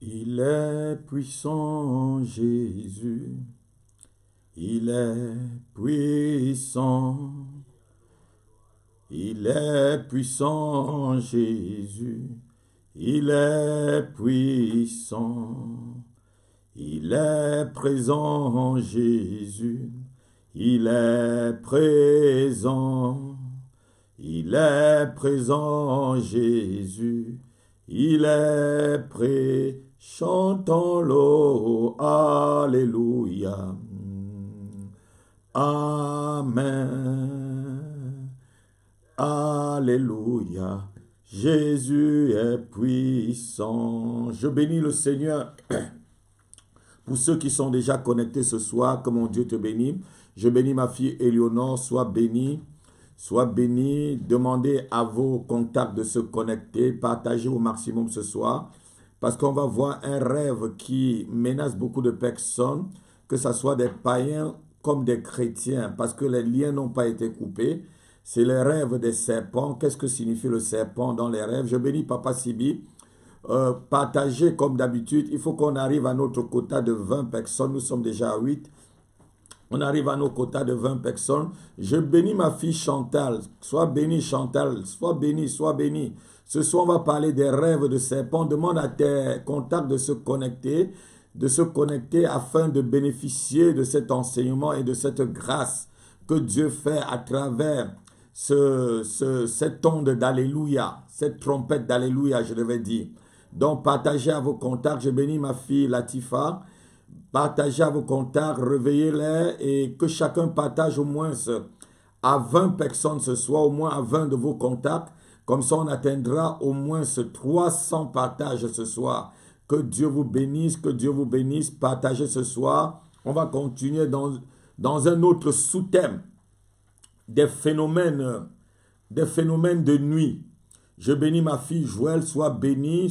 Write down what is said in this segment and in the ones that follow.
Il est puissant, Jésus. Il est puissant. Il est puissant, Jésus. Il est puissant. Il est présent, Jésus. Il est présent. Il est présent, Jésus. Il est prêt. Chantons-le. Alléluia. Amen. Alléluia. Jésus est puissant. Je bénis le Seigneur pour ceux qui sont déjà connectés ce soir. Que mon Dieu te bénisse. Je bénis ma fille Éléonore. Sois bénie. Sois béni, demandez à vos contacts de se connecter, partagez au maximum ce soir, parce qu'on va voir un rêve qui menace beaucoup de personnes, que ce soit des païens comme des chrétiens, parce que les liens n'ont pas été coupés. C'est le rêve des serpents. Qu'est-ce que signifie le serpent dans les rêves? Je bénis Papa Sibi. Partagez comme d'habitude. Il faut qu'on arrive à notre quota de 20 personnes. Nous sommes déjà à 8. On arrive à nos quotas de 20 personnes. Je bénis ma fille Chantal. Sois bénie Chantal. Sois bénie, sois bénie. Ce soir, on va parler des rêves de serpents. Demande à tes contacts de se connecter afin de bénéficier de cet enseignement et de cette grâce que Dieu fait à travers cette onde d'Alléluia, cette trompette d'Alléluia, je devais dire. Donc, partagez à vos contacts. Je bénis ma fille Latifa. Partagez à vos contacts, réveillez-les et que chacun partage au moins à 20 personnes ce soir, au moins à 20 de vos contacts. Comme ça, on atteindra au moins 300 partages ce soir. Que Dieu vous bénisse, que Dieu vous bénisse. Partagez ce soir. On va continuer dans un autre sous-thème des phénomènes de nuit. Je bénis ma fille Joël, sois bénie,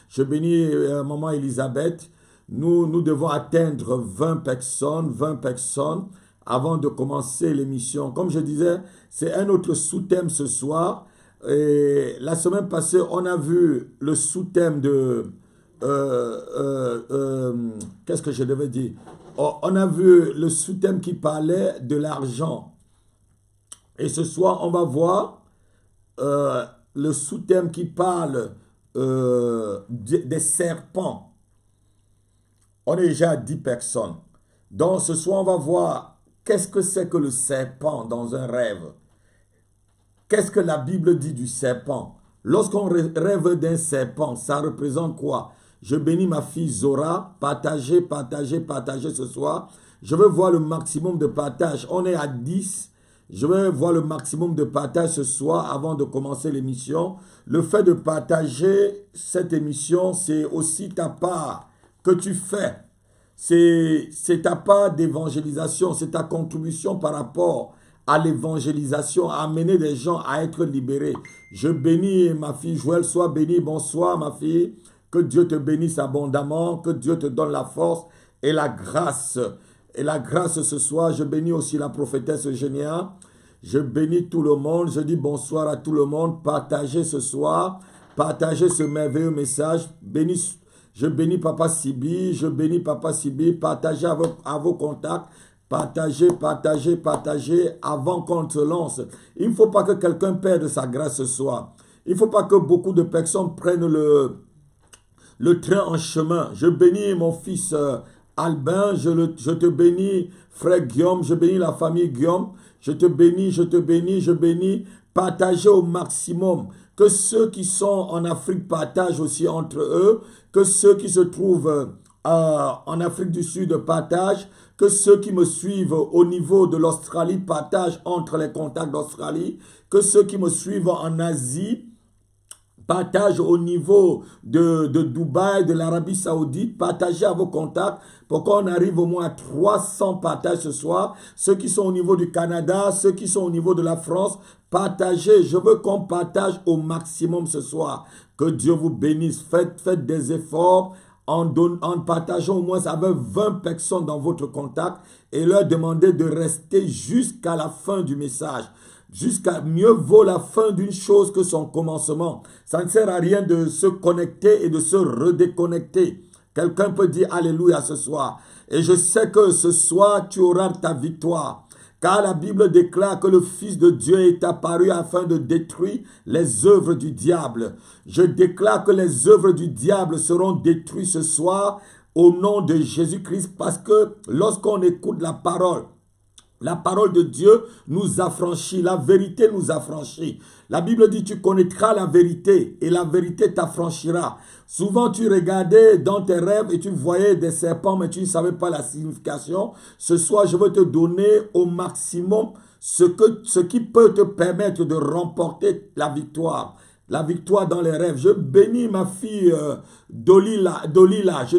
je bénis maman Elisabeth. Nous devons atteindre 20 personnes avant de commencer l'émission. Comme je disais, c'est un autre sous-thème ce soir. Et la semaine passée, on a vu le sous-thème de... qu'est-ce que je devais dire? On a vu le sous-thème qui parlait de l'argent. Et ce soir, on va voir le sous-thème qui parle des serpents. On est déjà à 10 personnes. Donc ce soir, on va voir qu'est-ce que c'est que le serpent dans un rêve. Qu'est-ce que la Bible dit du serpent? Lorsqu'on rêve d'un serpent, ça représente quoi? Je bénis ma fille Zora. Partagez ce soir. Je veux voir le maximum de partage. On est à 10. Je veux voir le maximum de partage ce soir avant de commencer l'émission. Le fait de partager cette émission, c'est aussi ta part que tu fais. C'est ta part d'évangélisation, c'est ta contribution par rapport à l'évangélisation, à amener des gens à être libérés. Je bénis ma fille Joël, sois bénie. Bonsoir ma fille. Que Dieu te bénisse abondamment, que Dieu te donne la force et la grâce. Et la grâce ce soir, je bénis aussi la prophétesse Eugénia. Je bénis tout le monde. Je dis bonsoir à tout le monde. Partagez ce soir. Partagez ce merveilleux message. Je bénis Papa Sibi. Partagez à vos contacts. Partagez avant qu'on se lance. Il ne faut pas que quelqu'un perde sa grâce ce soir. Il ne faut pas que beaucoup de personnes prennent le train en chemin. Je bénis mon fils Albin, je te bénis frère Guillaume, je bénis la famille Guillaume, je te bénis. Partagez au maximum. Que ceux qui sont en Afrique partagent aussi entre eux, que ceux qui se trouvent en Afrique du Sud partagent, que ceux qui me suivent au niveau de l'Australie partagent entre les contacts d'Australie, que ceux qui me suivent en Asie partagent au niveau de Dubaï, de l'Arabie Saoudite, partagez à vos contacts pour qu'on arrive au moins à 300 partages ce soir. Ceux qui sont au niveau du Canada, ceux qui sont au niveau de la France, partagez. Je veux qu'on partage au maximum ce soir. Que Dieu vous bénisse. Faites des efforts en partageant au moins avec 20 personnes dans votre contact et leur demandez de rester jusqu'à la fin du message. Jusqu'à mieux vaut la fin d'une chose que son commencement. Ça ne sert à rien de se connecter et de se redéconnecter. Quelqu'un peut dire Alléluia ce soir. Et je sais que ce soir, tu auras ta victoire. Car la Bible déclare que le Fils de Dieu est apparu afin de détruire les œuvres du diable. Je déclare que les œuvres du diable seront détruites ce soir au nom de Jésus-Christ, parce que lorsqu'on écoute la parole de Dieu nous affranchit, la vérité nous affranchit. La Bible dit, tu connaîtras la vérité et la vérité t'affranchira. Souvent, tu regardais dans tes rêves et tu voyais des serpents, mais tu ne savais pas la signification. Ce soir, je veux te donner au maximum ce qui peut te permettre de remporter la victoire. La victoire dans les rêves. Je bénis ma fille Dolina, je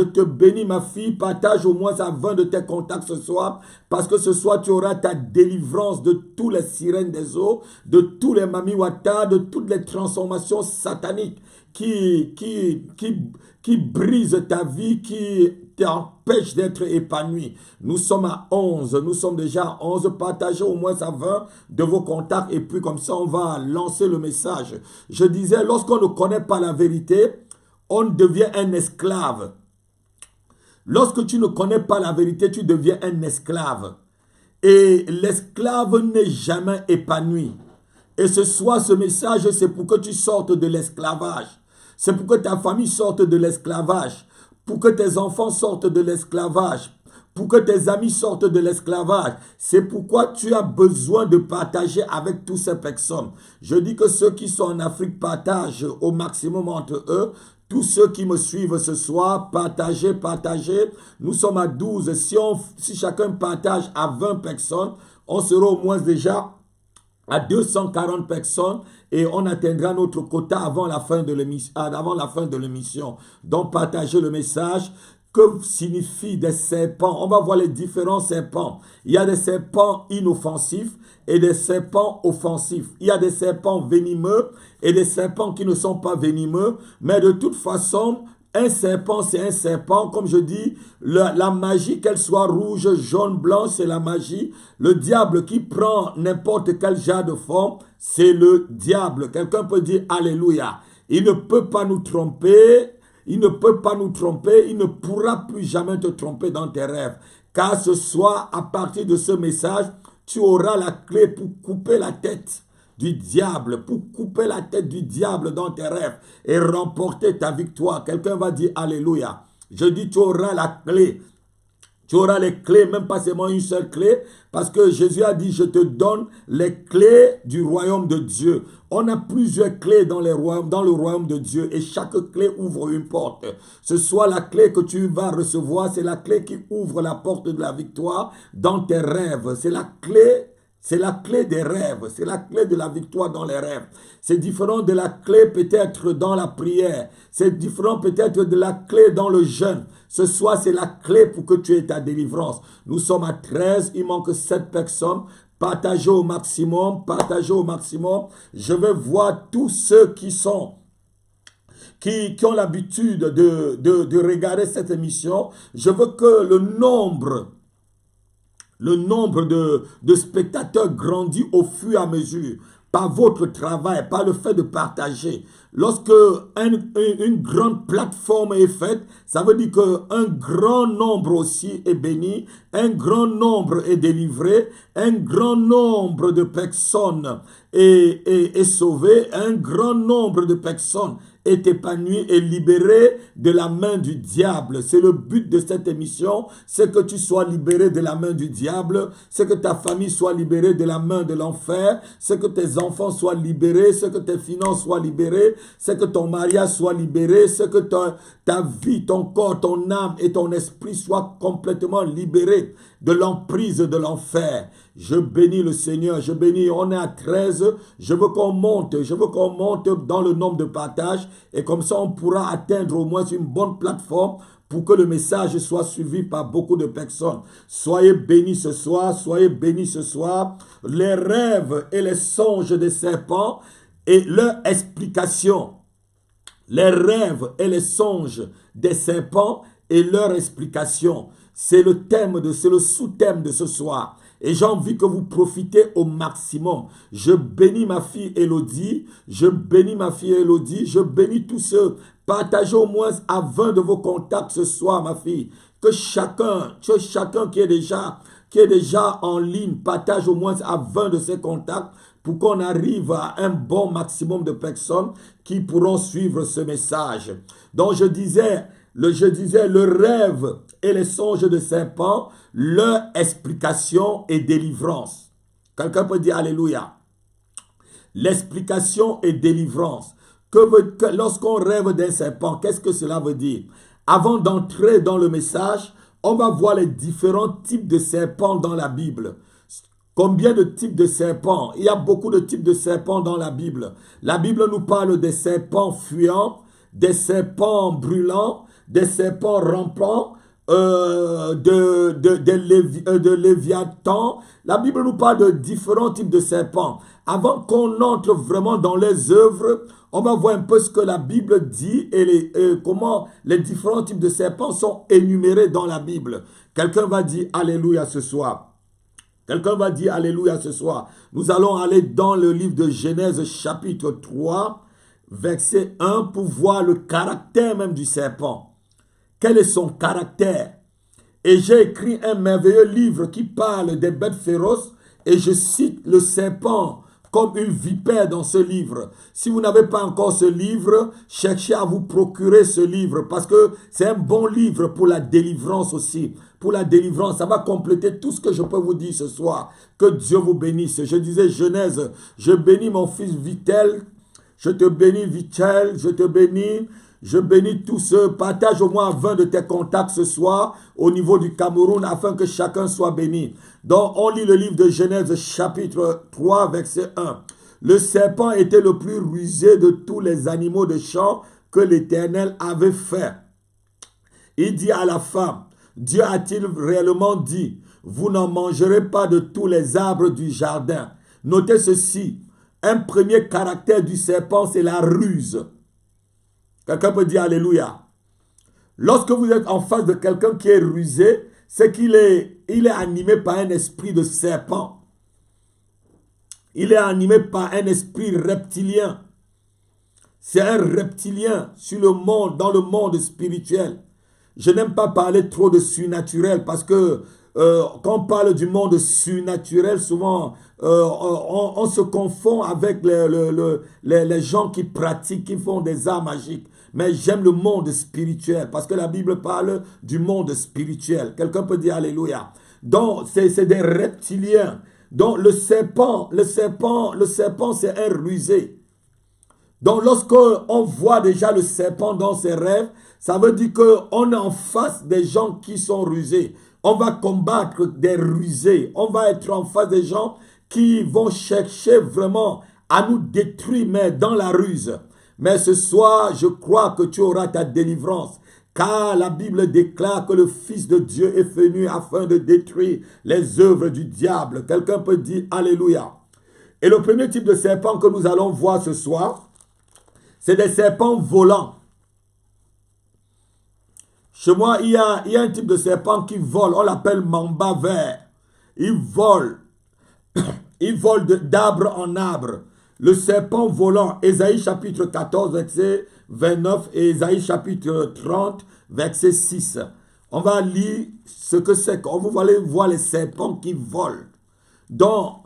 te bénis ma fille, partage au moins à 20 de tes contacts ce soir, parce que ce soir tu auras ta délivrance de tous les sirènes des eaux, de tous les mamiwata, de toutes les transformations sataniques qui brisent ta vie, qui t'empêchent d'être épanoui. Nous sommes à 11, nous sommes déjà à 11, partagez au moins à 20 de vos contacts et puis comme ça on va lancer le message. Je disais, lorsqu'on ne connaît pas la vérité, on devient un esclave. Lorsque tu ne connais pas la vérité, tu deviens un esclave. Et l'esclave n'est jamais épanoui. Et ce soir, ce message, c'est pour que tu sortes de l'esclavage. C'est pour que ta famille sorte de l'esclavage. Pour que tes enfants sortent de l'esclavage. Pour que tes amis sortent de l'esclavage. C'est pourquoi tu as besoin de partager avec toutes ces personnes. Je dis que ceux qui sont en Afrique partagent au maximum entre eux. Tous ceux qui me suivent ce soir, partagez. Nous sommes à 12. Si chacun partage à 20 personnes, on sera au moins déjà à 240 personnes et on atteindra notre quota avant la fin de l'émission. Donc, partagez le message. Que signifient des serpents? On va voir les différents serpents. Il y a des serpents inoffensifs et des serpents offensifs. Il y a des serpents venimeux et des serpents qui ne sont pas venimeux. Mais de toute façon, un serpent, c'est un serpent. Comme je dis, la magie, qu'elle soit rouge, jaune, blanc, c'est la magie. Le diable qui prend n'importe quel genre de forme, c'est le diable. Quelqu'un peut dire Alléluia. Il ne peut pas nous tromper. Il ne peut pas nous tromper. Il ne pourra plus jamais te tromper dans tes rêves. Car ce soir, à partir de ce message, tu auras la clé pour couper la tête du diable, pour couper la tête du diable dans tes rêves et remporter ta victoire. Quelqu'un va dire Alléluia. Je dis, tu auras la clé. Tu auras les clés, même pas seulement une seule clé, parce que Jésus a dit, je te donne les clés du royaume de Dieu. On a plusieurs clés dans le royaume de Dieu et chaque clé ouvre une porte. Ce soit la clé que tu vas recevoir, c'est la clé qui ouvre la porte de la victoire dans tes rêves. C'est la clé des rêves, c'est la clé de la victoire dans les rêves. C'est différent de la clé peut-être dans la prière. C'est différent peut-être de la clé dans le jeûne. Ce soir, c'est la clé pour que tu aies ta délivrance. Nous sommes à 13, il manque 7 personnes. Partagez au maximum, partagez au maximum. Je vais voir tous ceux qui ont l'habitude de regarder cette émission. Je veux que le nombre de spectateurs grandit au fur et à mesure, par votre travail, par le fait de partager. Lorsque une grande plateforme est faite, ça veut dire qu'un grand nombre aussi est béni, un grand nombre est délivré, un grand nombre de personnes est sauvé, un grand nombre de personnes est épanoui et libéré de la main du diable. C'est le but de cette émission, c'est que tu sois libéré de la main du diable, c'est que ta famille soit libérée de la main de l'enfer, c'est que tes enfants soient libérés, c'est que tes finances soient libérées, c'est que ton mariage soit libéré, c'est que ta vie, ton corps, ton âme et ton esprit soient complètement libérés de l'emprise de l'enfer. Je bénis le Seigneur, je bénis, on est à 13, je veux qu'on monte dans le nombre de partages et comme ça on pourra atteindre au moins une bonne plateforme pour que le message soit suivi par beaucoup de personnes. Soyez bénis ce soir, soyez bénis ce soir. Les rêves et les songes des serpents et leur explication. Les rêves et les songes des serpents et leur explication. C'est le sous-thème de ce soir. Et j'ai envie que vous profitez au maximum. Je bénis ma fille Élodie. Je bénis ma fille Élodie. Je bénis tous ceux. Partagez au moins à 20 de vos contacts ce soir, ma fille. Que chacun qui est déjà en ligne partage au moins à 20 de ses contacts pour qu'on arrive à un bon maximum de personnes qui pourront suivre ce message. Donc je disais le rêve et les songes de serpent, leur explication et délivrance. Quelqu'un peut dire Alléluia. L'explication et délivrance. Lorsqu'on rêve d'un serpent, qu'est-ce que cela veut dire? Avant d'entrer dans le message, on va voir les différents types de serpents dans la Bible. Combien de types de serpents? Il y a beaucoup de types de serpents dans la Bible. La Bible nous parle des serpents fuyants, des serpents brûlants, des serpents rampants, de Léviathan. La Bible nous parle de différents types de serpents. Avant qu'on entre vraiment dans les œuvres, on va voir un peu ce que la Bible dit et comment les différents types de serpents sont énumérés dans la Bible. Quelqu'un va dire Alléluia ce soir. Quelqu'un va dire Alléluia ce soir. Nous allons aller dans le livre de Genèse chapitre 3, verset 1 pour voir le caractère même du serpent. Quel est son caractère? Et j'ai écrit un merveilleux livre qui parle des bêtes féroces et je cite le serpent comme une vipère dans ce livre. Si vous n'avez pas encore ce livre, cherchez à vous procurer ce livre parce que c'est un bon livre pour la délivrance aussi. Pour la délivrance, ça va compléter tout ce que je peux vous dire ce soir. Que Dieu vous bénisse. Je disais Genèse, je bénis mon fils Vitel. Je te bénis Vitel, je te bénis. Je bénis tous ceux, partage au moins 20 de tes contacts ce soir au niveau du Cameroun afin que chacun soit béni. Donc on lit le livre de Genèse chapitre 3 verset 1. Le serpent était le plus rusé de tous les animaux de champ que l'Éternel avait fait. Il dit à la femme, Dieu a-t-il réellement dit, vous n'en mangerez pas de tous les arbres du jardin. Notez ceci, un premier caractère du serpent c'est la ruse. Quelqu'un peut dire Alléluia. Lorsque vous êtes en face de quelqu'un qui est rusé, c'est qu'il est animé par un esprit de serpent. Il est animé par un esprit reptilien. C'est un reptilien dans le monde spirituel. Je n'aime pas parler trop de surnaturel parce que quand on parle du monde surnaturel, souvent on se confond avec les gens qui pratiquent, qui font des arts magiques. Mais j'aime le monde spirituel parce que la Bible parle du monde spirituel. Quelqu'un peut dire Alléluia. Donc, c'est des reptiliens. Donc, le serpent, c'est un rusé. Donc, lorsqu'on voit déjà le serpent dans ses rêves, ça veut dire qu'on est en face des gens qui sont rusés. On va combattre des rusés. On va être en face des gens qui vont chercher vraiment à nous détruire, mais dans la ruse. Mais ce soir, je crois que tu auras ta délivrance. Car la Bible déclare que le Fils de Dieu est venu afin de détruire les œuvres du diable. Quelqu'un peut dire Alléluia. Et le premier type de serpent que nous allons voir ce soir, c'est des serpents volants. Chez moi, il y a un type de serpent qui vole. On l'appelle mamba vert. Il vole. Il vole d'arbre en arbre. Le serpent volant, Ésaïe chapitre 14, verset 29 et Ésaïe chapitre 30, verset 6. On va lire ce que c'est. On va aller voir les serpents qui volent. Dans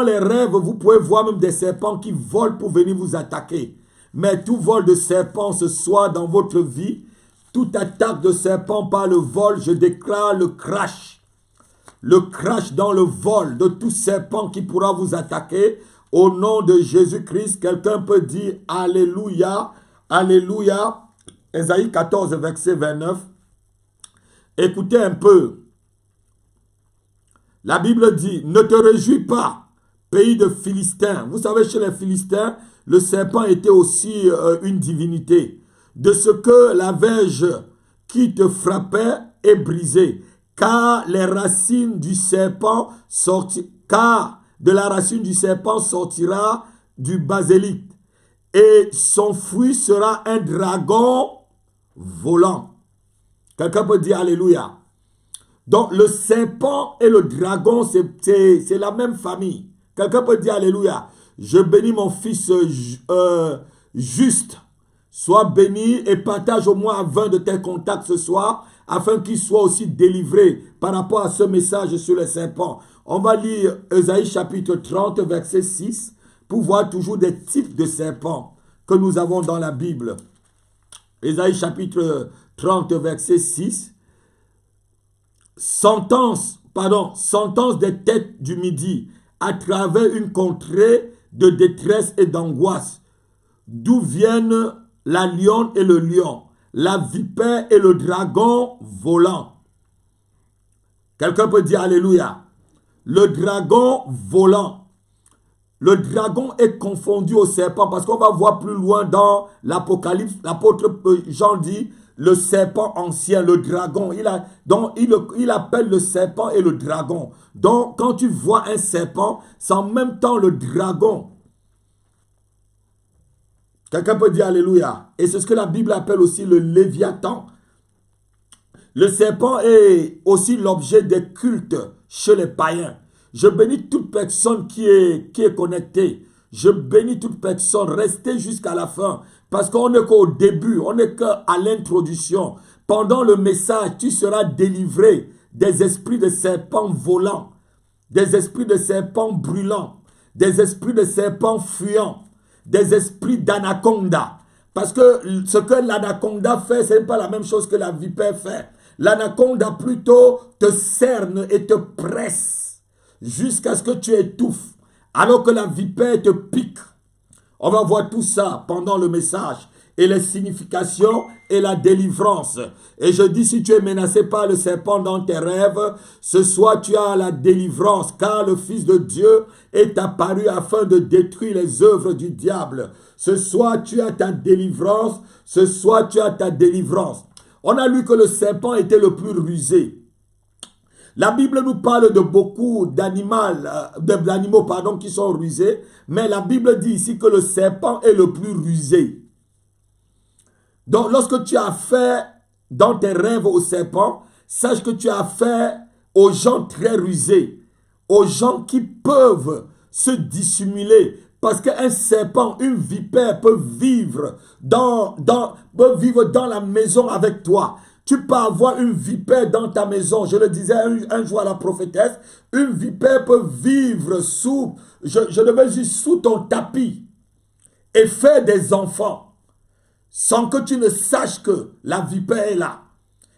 les rêves, vous pouvez voir même des serpents qui volent pour venir vous attaquer. Mais tout vol de serpent ce soir dans votre vie, toute attaque de serpent par le vol, je déclare le crash. Le crash dans le vol de tout serpent qui pourra vous attaquer. Au nom de Jésus-Christ, quelqu'un peut dire Alléluia, Alléluia. Ésaïe 14, verset 29. Écoutez un peu. La Bible dit, ne te réjouis pas, pays de Philistins. Vous savez, chez les Philistins, le serpent était aussi une divinité. De ce que la verge qui te frappait est brisée. Car les racines du serpent de la racine du serpent sortira du basilic. Et son fruit sera un dragon volant. Quelqu'un peut dire Alléluia. Donc le serpent et le dragon, c'est la même famille. Quelqu'un peut dire Alléluia. Je bénis mon fils juste. Sois béni et partage au moins 20 de tes contacts ce soir afin qu'il soit aussi délivré par rapport à ce message sur le serpent. On va lire Ésaïe chapitre 30 verset 6 pour voir toujours des types de serpents que nous avons dans la Bible. Ésaïe chapitre 30 verset 6. Sentence des têtes du midi à travers une contrée de détresse et d'angoisse, d'où viennent la lionne et le lion, la vipère et le dragon volant. Quelqu'un peut dire Alléluia. Le dragon volant. Le dragon est confondu au serpent parce qu'on va voir plus loin dans l'Apocalypse, l'apôtre Jean dit le serpent ancien, le dragon. Il appelle le serpent et le dragon. Donc, quand tu vois un serpent, c'est en même temps le dragon. Quelqu'un peut dire Alléluia. Et c'est ce que la Bible appelle aussi le Léviathan. Le serpent est aussi l'objet des cultes chez les païens. Je bénis toute personne qui est connectée. Je bénis toute personne. Restez jusqu'à la fin. Parce qu'on n'est qu'au début. On n'est qu'à l'introduction. Pendant le message, tu seras délivré des esprits de serpents volants. Des esprits de serpents brûlants. Des esprits de serpents fuyants. Des esprits d'anaconda. Parce que ce que l'anaconda fait, ce n'est pas la même chose que la vipère fait. L'anaconda plutôt te cerne et te presse jusqu'à ce que tu étouffes. Alors que la vipère te pique. On va voir tout ça pendant le message. Et les significations et la délivrance. Et je dis, si tu es menacé par le serpent dans tes rêves, ce soir tu as la délivrance, car le Fils de Dieu est apparu afin de détruire les œuvres du diable. Ce soir tu as ta délivrance, ce soir tu as ta délivrance. On a lu que le serpent était le plus rusé. La Bible nous parle de beaucoup d'animaux qui sont rusés, mais la Bible dit ici que le serpent est le plus rusé. Donc, lorsque tu as fait dans tes rêves au serpent, sache que tu as fait aux gens très rusés, aux gens qui peuvent se dissimuler. Parce qu'un serpent, une vipère peut vivre dans la maison avec toi. Tu peux avoir une vipère dans ta maison. Je le disais un jour à la prophétesse, une vipère peut vivre sous ton tapis et faire des enfants. Sans que tu ne saches que la vipère est là.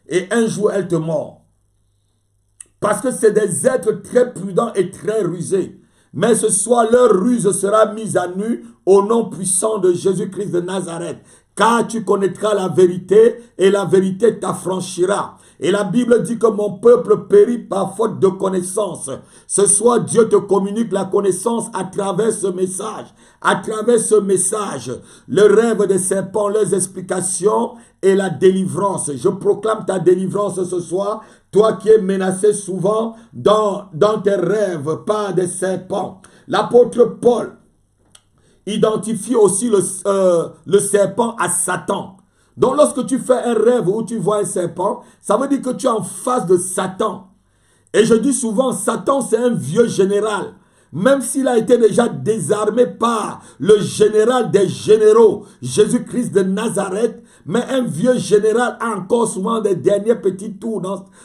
Et un jour, elle te mord. Parce que c'est des êtres très prudents et très rusés. Mais ce soir, leur ruse sera mise à nu au nom puissant de Jésus-Christ de Nazareth. Car tu connaîtras la vérité et la vérité t'affranchira. Et la Bible dit que mon peuple périt par faute de connaissance. Ce soir, Dieu te communique la connaissance à travers ce message. À travers ce message, le rêve des serpents, leurs explications et la délivrance. Je proclame ta délivrance ce soir. Toi qui es menacé souvent dans tes rêves par des serpents. L'apôtre Paul identifie aussi le serpent à Satan. Donc lorsque tu fais un rêve où tu vois un serpent, ça veut dire que tu es en face de Satan. Et je dis souvent, Satan c'est un vieux général. Même s'il a été déjà désarmé par le général des généraux, Jésus-Christ de Nazareth, mais un vieux général a encore souvent des derniers petits tours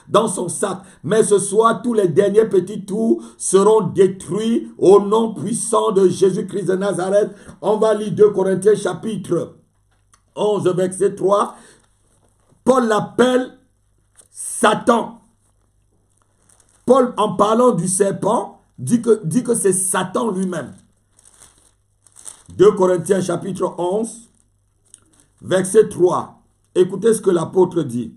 dans son sac. Mais ce soir, tous les derniers petits tours seront détruits au nom puissant de Jésus-Christ de Nazareth. On va lire 2 Corinthiens chapitre 11, verset 3. Paul l'appelle Satan. Paul, en parlant du serpent, dit que c'est Satan lui-même. 2 Corinthiens chapitre 11, verset 3. Écoutez ce que l'apôtre dit.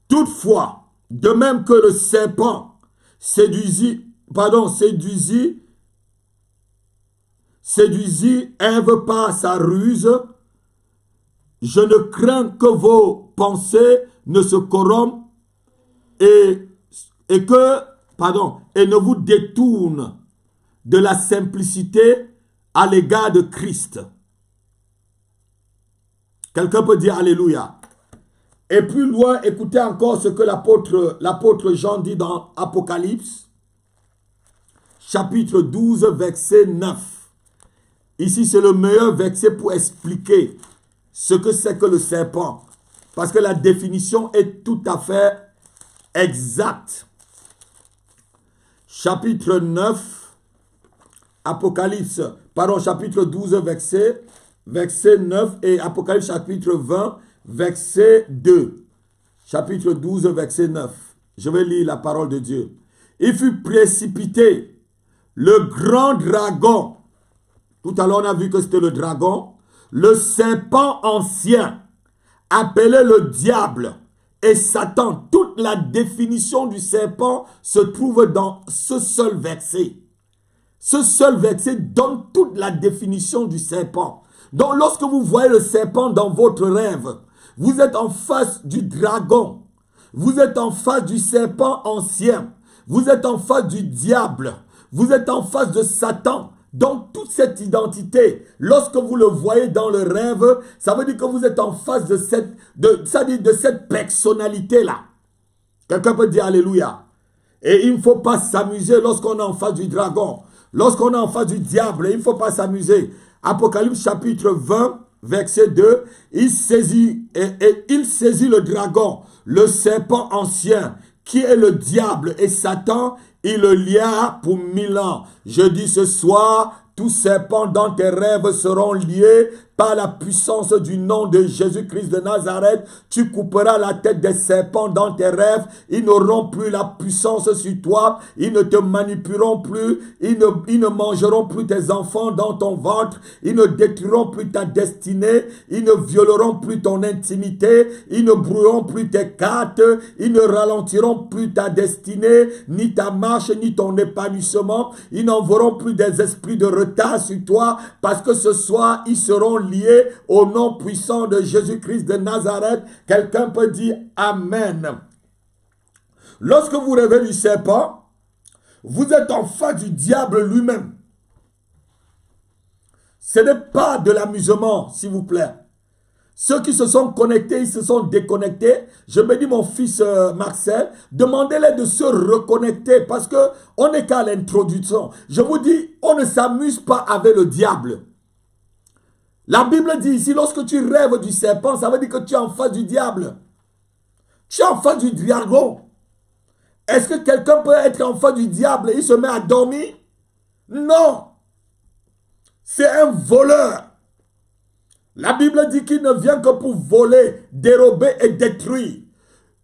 Toutefois, de même que le serpent séduisit Ève par sa ruse, je ne crains que vos pensées ne se corrompent et ne vous détournent de la simplicité à l'égard de Christ. Quelqu'un peut dire Alléluia. Et plus loin, écoutez encore ce que l'apôtre Jean dit dans Apocalypse, chapitre 12, verset 9. Ici, c'est le meilleur verset pour expliquer ce que c'est que le serpent. Parce que la définition est tout à fait exacte. Chapitre 9, Apocalypse, pardon, chapitre 12, verset 9 et Apocalypse chapitre 20, verset 2. Chapitre 12, verset 9. Je vais lire la parole de Dieu. Il fut précipité, le grand dragon. Tout à l'heure, on a vu que c'était le dragon. Le serpent ancien, appelé le diable et Satan. Toute la définition du serpent se trouve dans ce seul verset. Ce seul verset donne toute la définition du serpent. Donc, lorsque vous voyez le serpent dans votre rêve, vous êtes en face du dragon. Vous êtes en face du serpent ancien. Vous êtes en face du diable. Vous êtes en face de Satan. Donc, toute cette identité, lorsque vous le voyez dans le rêve, ça veut dire que vous êtes en face de cette personnalité-là. Quelqu'un peut dire Alléluia. Et il ne faut pas s'amuser lorsqu'on est en face du dragon. Lorsqu'on est en face du diable, il ne faut pas s'amuser. Apocalypse chapitre 20, verset 2, il saisit le dragon, le serpent ancien, qui est le diable et Satan, il le lia pour 1000 ans. Je dis ce soir, tous serpents dans tes rêves seront liés par la puissance du nom de Jésus-Christ de Nazareth. Tu couperas la tête des serpents dans tes rêves. Ils n'auront plus la puissance sur toi. Ils ne te manipuleront plus. Ils ne mangeront plus tes enfants dans ton ventre. Ils ne détruiront plus ta destinée. Ils ne violeront plus ton intimité. Ils ne brouilleront plus tes cartes. Ils ne ralentiront plus ta destinée, ni ta marche, ni ton épanouissement. Ils n'enverront plus des esprits de retard sur toi, parce que ce soir, ils seront liés au nom puissant de Jésus-Christ de Nazareth. Quelqu'un peut dire Amen. Lorsque vous rêvez du serpent, vous êtes en face du diable lui-même. Ce n'est pas de l'amusement, s'il vous plaît. Ceux qui se sont connectés, ils se sont déconnectés. Je me dis, mon fils Marcel, demandez-les de se reconnecter parce qu'on n'est qu'à l'introduction. Je vous dis, on ne s'amuse pas avec le diable. La Bible dit ici, lorsque tu rêves du serpent, ça veut dire que tu es en face du diable. Tu es en face du dragon. Est-ce que quelqu'un peut être en face du diable et il se met à dormir? Non. C'est un voleur. La Bible dit qu'il ne vient que pour voler, dérober et détruire.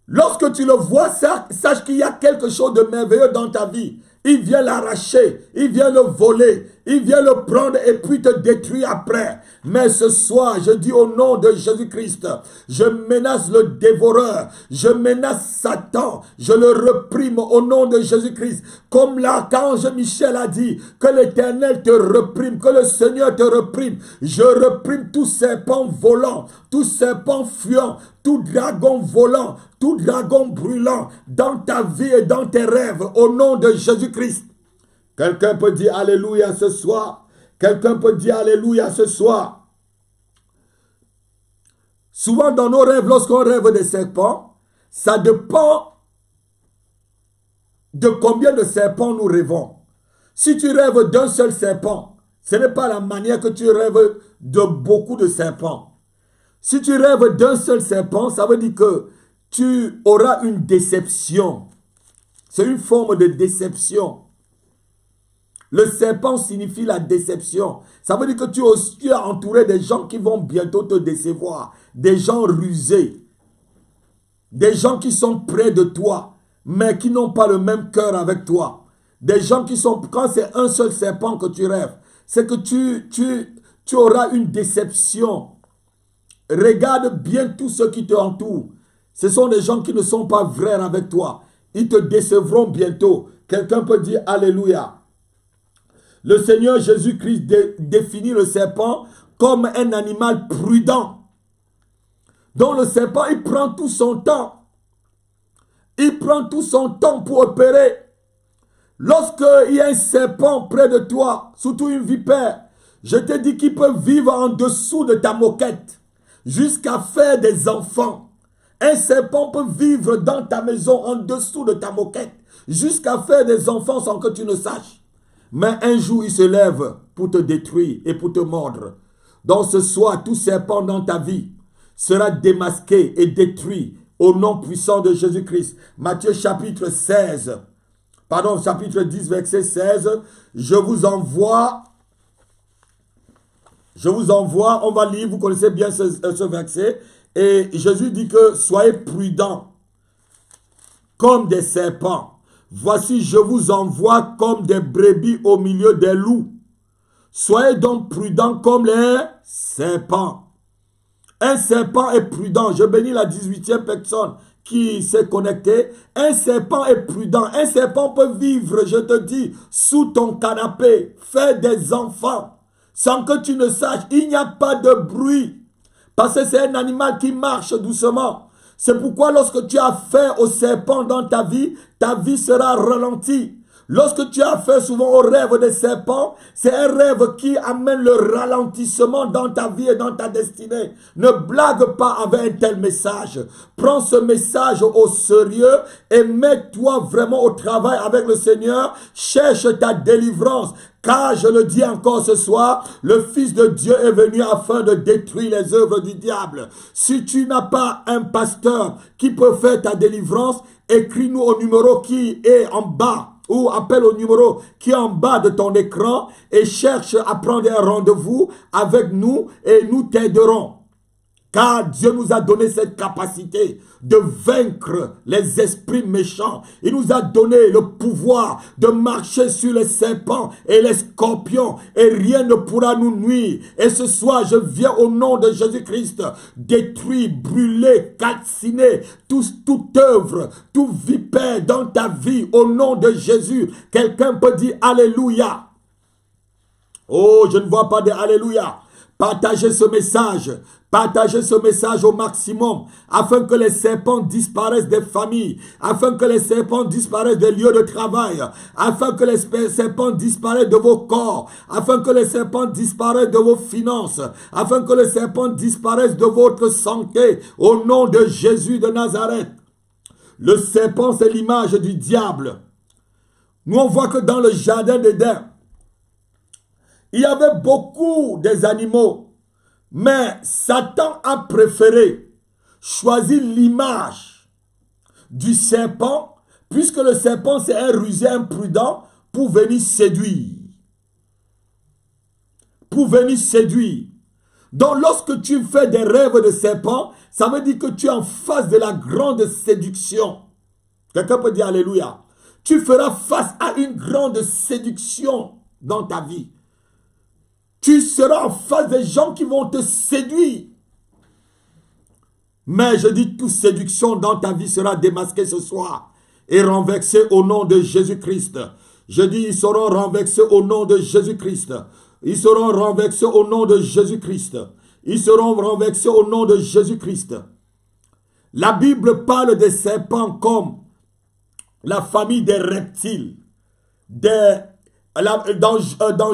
Lorsque tu le vois, sache qu'il y a quelque chose de merveilleux dans ta vie. Il vient l'arracher, il vient le voler, il vient le prendre et puis te détruire après. Mais ce soir, je dis au nom de Jésus-Christ, je menace le dévoreur, je menace Satan, je le reprime au nom de Jésus-Christ. Comme l'archange Michel a dit, que l'Éternel te reprime, que le Seigneur te reprime. Je reprime tout serpent volant, tout serpent fuyant, tout dragon volant, tout dragon brûlant dans ta vie et dans tes rêves au nom de Jésus-Christ. Quelqu'un peut dire Alléluia ce soir. Quelqu'un peut dire Alléluia ce soir. Souvent dans nos rêves, lorsqu'on rêve des serpents, ça dépend de combien de serpents nous rêvons. Si tu rêves d'un seul serpent, ce n'est pas la manière que tu rêves de beaucoup de serpents. Si tu rêves d'un seul serpent, ça veut dire que tu auras une déception. C'est une forme de déception. Le serpent signifie la déception. Ça veut dire que tu es entouré des gens qui vont bientôt te décevoir. Des gens rusés. Des gens qui sont près de toi, mais qui n'ont pas le même cœur avec toi. Des gens qui sont... Quand c'est un seul serpent que tu rêves, c'est que tu auras une déception. Regarde bien tous ceux qui te entourent. Ce sont des gens qui ne sont pas vrais avec toi. Ils te décevront bientôt. Quelqu'un peut dire Alléluia. Le Seigneur Jésus-Christ définit le serpent comme un animal prudent. Donc le serpent, il prend tout son temps. Il prend tout son temps pour opérer. Lorsqu'il y a un serpent près de toi, surtout une vipère, je te dis qu'il peut vivre en dessous de ta moquette jusqu'à faire des enfants. Un serpent peut vivre dans ta maison, en dessous de ta moquette, jusqu'à faire des enfants sans que tu ne saches. Mais un jour, il se lève pour te détruire et pour te mordre. Donc ce soir, tout serpent dans ta vie sera démasqué et détruit au nom puissant de Jésus-Christ. Matthieu chapitre 10, verset 16. Je vous envoie, on va lire, vous connaissez bien ce verset. Et Jésus dit que soyez prudents comme des serpents. Voici, je vous envoie comme des brebis au milieu des loups. Soyez donc prudents comme les serpents. Un serpent est prudent. Je bénis la 18e personne qui s'est connectée. Un serpent est prudent. Un serpent peut vivre, je te dis, sous ton canapé, faire des enfants, sans que tu ne saches. Il n'y a pas de bruit, parce que c'est un animal qui marche doucement. C'est pourquoi lorsque tu as affaire au serpent dans ta vie sera ralentie. Lorsque tu as affaire souvent au rêve des serpents, c'est un rêve qui amène le ralentissement dans ta vie et dans ta destinée. Ne blague pas avec un tel message. Prends ce message au sérieux et mets-toi vraiment au travail avec le Seigneur. Cherche ta délivrance. Car je le dis encore ce soir, le Fils de Dieu est venu afin de détruire les œuvres du diable. Si tu n'as pas un pasteur qui peut faire ta délivrance, écris-nous au numéro qui est en bas ou appelle au numéro qui est en bas de ton écran et cherche à prendre un rendez-vous avec nous et nous t'aiderons. Car Dieu nous a donné cette capacité de vaincre les esprits méchants. Il nous a donné le pouvoir de marcher sur les serpents et les scorpions et rien ne pourra nous nuire. Et ce soir, je viens au nom de Jésus-Christ détruire, brûler, calciner toute œuvre, tout vipère dans ta vie au nom de Jésus. Quelqu'un peut dire Alléluia. Oh, je ne vois pas de Alléluia. Partagez ce message. Partagez ce message au maximum afin que les serpents disparaissent des familles, afin que les serpents disparaissent des lieux de travail, afin que les serpents disparaissent de vos corps, afin que les serpents disparaissent de vos finances, afin que les serpents disparaissent de votre santé au nom de Jésus de Nazareth. Le serpent, c'est l'image du diable. Nous, on voit que dans le jardin d'Éden, il y avait beaucoup des animaux. Mais Satan a préféré choisir l'image du serpent, puisque le serpent c'est un rusé imprudent pour venir séduire. Pour venir séduire. Donc lorsque tu fais des rêves de serpent, ça veut dire que tu es en face de la grande séduction. Quelqu'un peut dire Alléluia. Tu feras face à une grande séduction dans ta vie. Tu seras en face des gens qui vont te séduire. Mais je dis, toute séduction dans ta vie sera démasquée ce soir et renversée au nom de Jésus-Christ. Je dis, ils seront renversés au nom de Jésus-Christ. Ils seront renversés au nom de Jésus-Christ. Ils seront renversés au nom de Jésus-Christ. La Bible parle des serpents comme la famille des reptiles, dans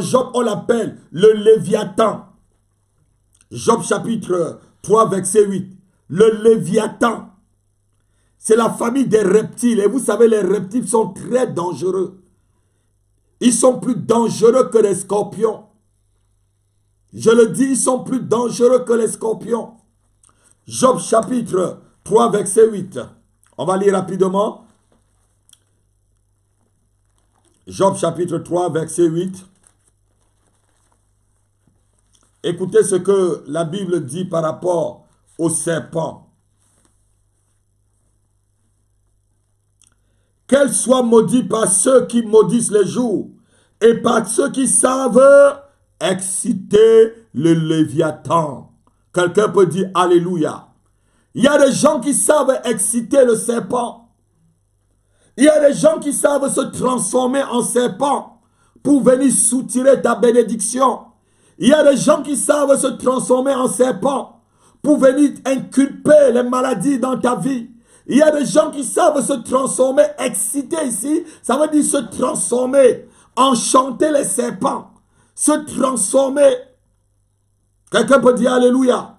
Job, on l'appelle le Léviathan. Job chapitre 3, verset 8. Le Léviathan, c'est la famille des reptiles. Et vous savez, les reptiles sont très dangereux. Ils sont plus dangereux que les scorpions. Je le dis, ils sont plus dangereux que les scorpions. Job chapitre 3, verset 8. On va lire rapidement. Job chapitre 3, verset 8. Écoutez ce que la Bible dit par rapport au serpent. Qu'elle soit maudite par ceux qui maudissent les jours et par ceux qui savent exciter le Léviathan. Quelqu'un peut dire Alléluia. Il y a des gens qui savent exciter le serpent. Il y a des gens qui savent se transformer en serpent pour venir soutirer ta bénédiction. Il y a des gens qui savent se transformer en serpent pour venir inculper les maladies dans ta vie. Il y a des gens qui savent se transformer, exciter ici, ça veut dire se transformer, enchanter les serpents, se transformer. Quelqu'un peut dire Alléluia.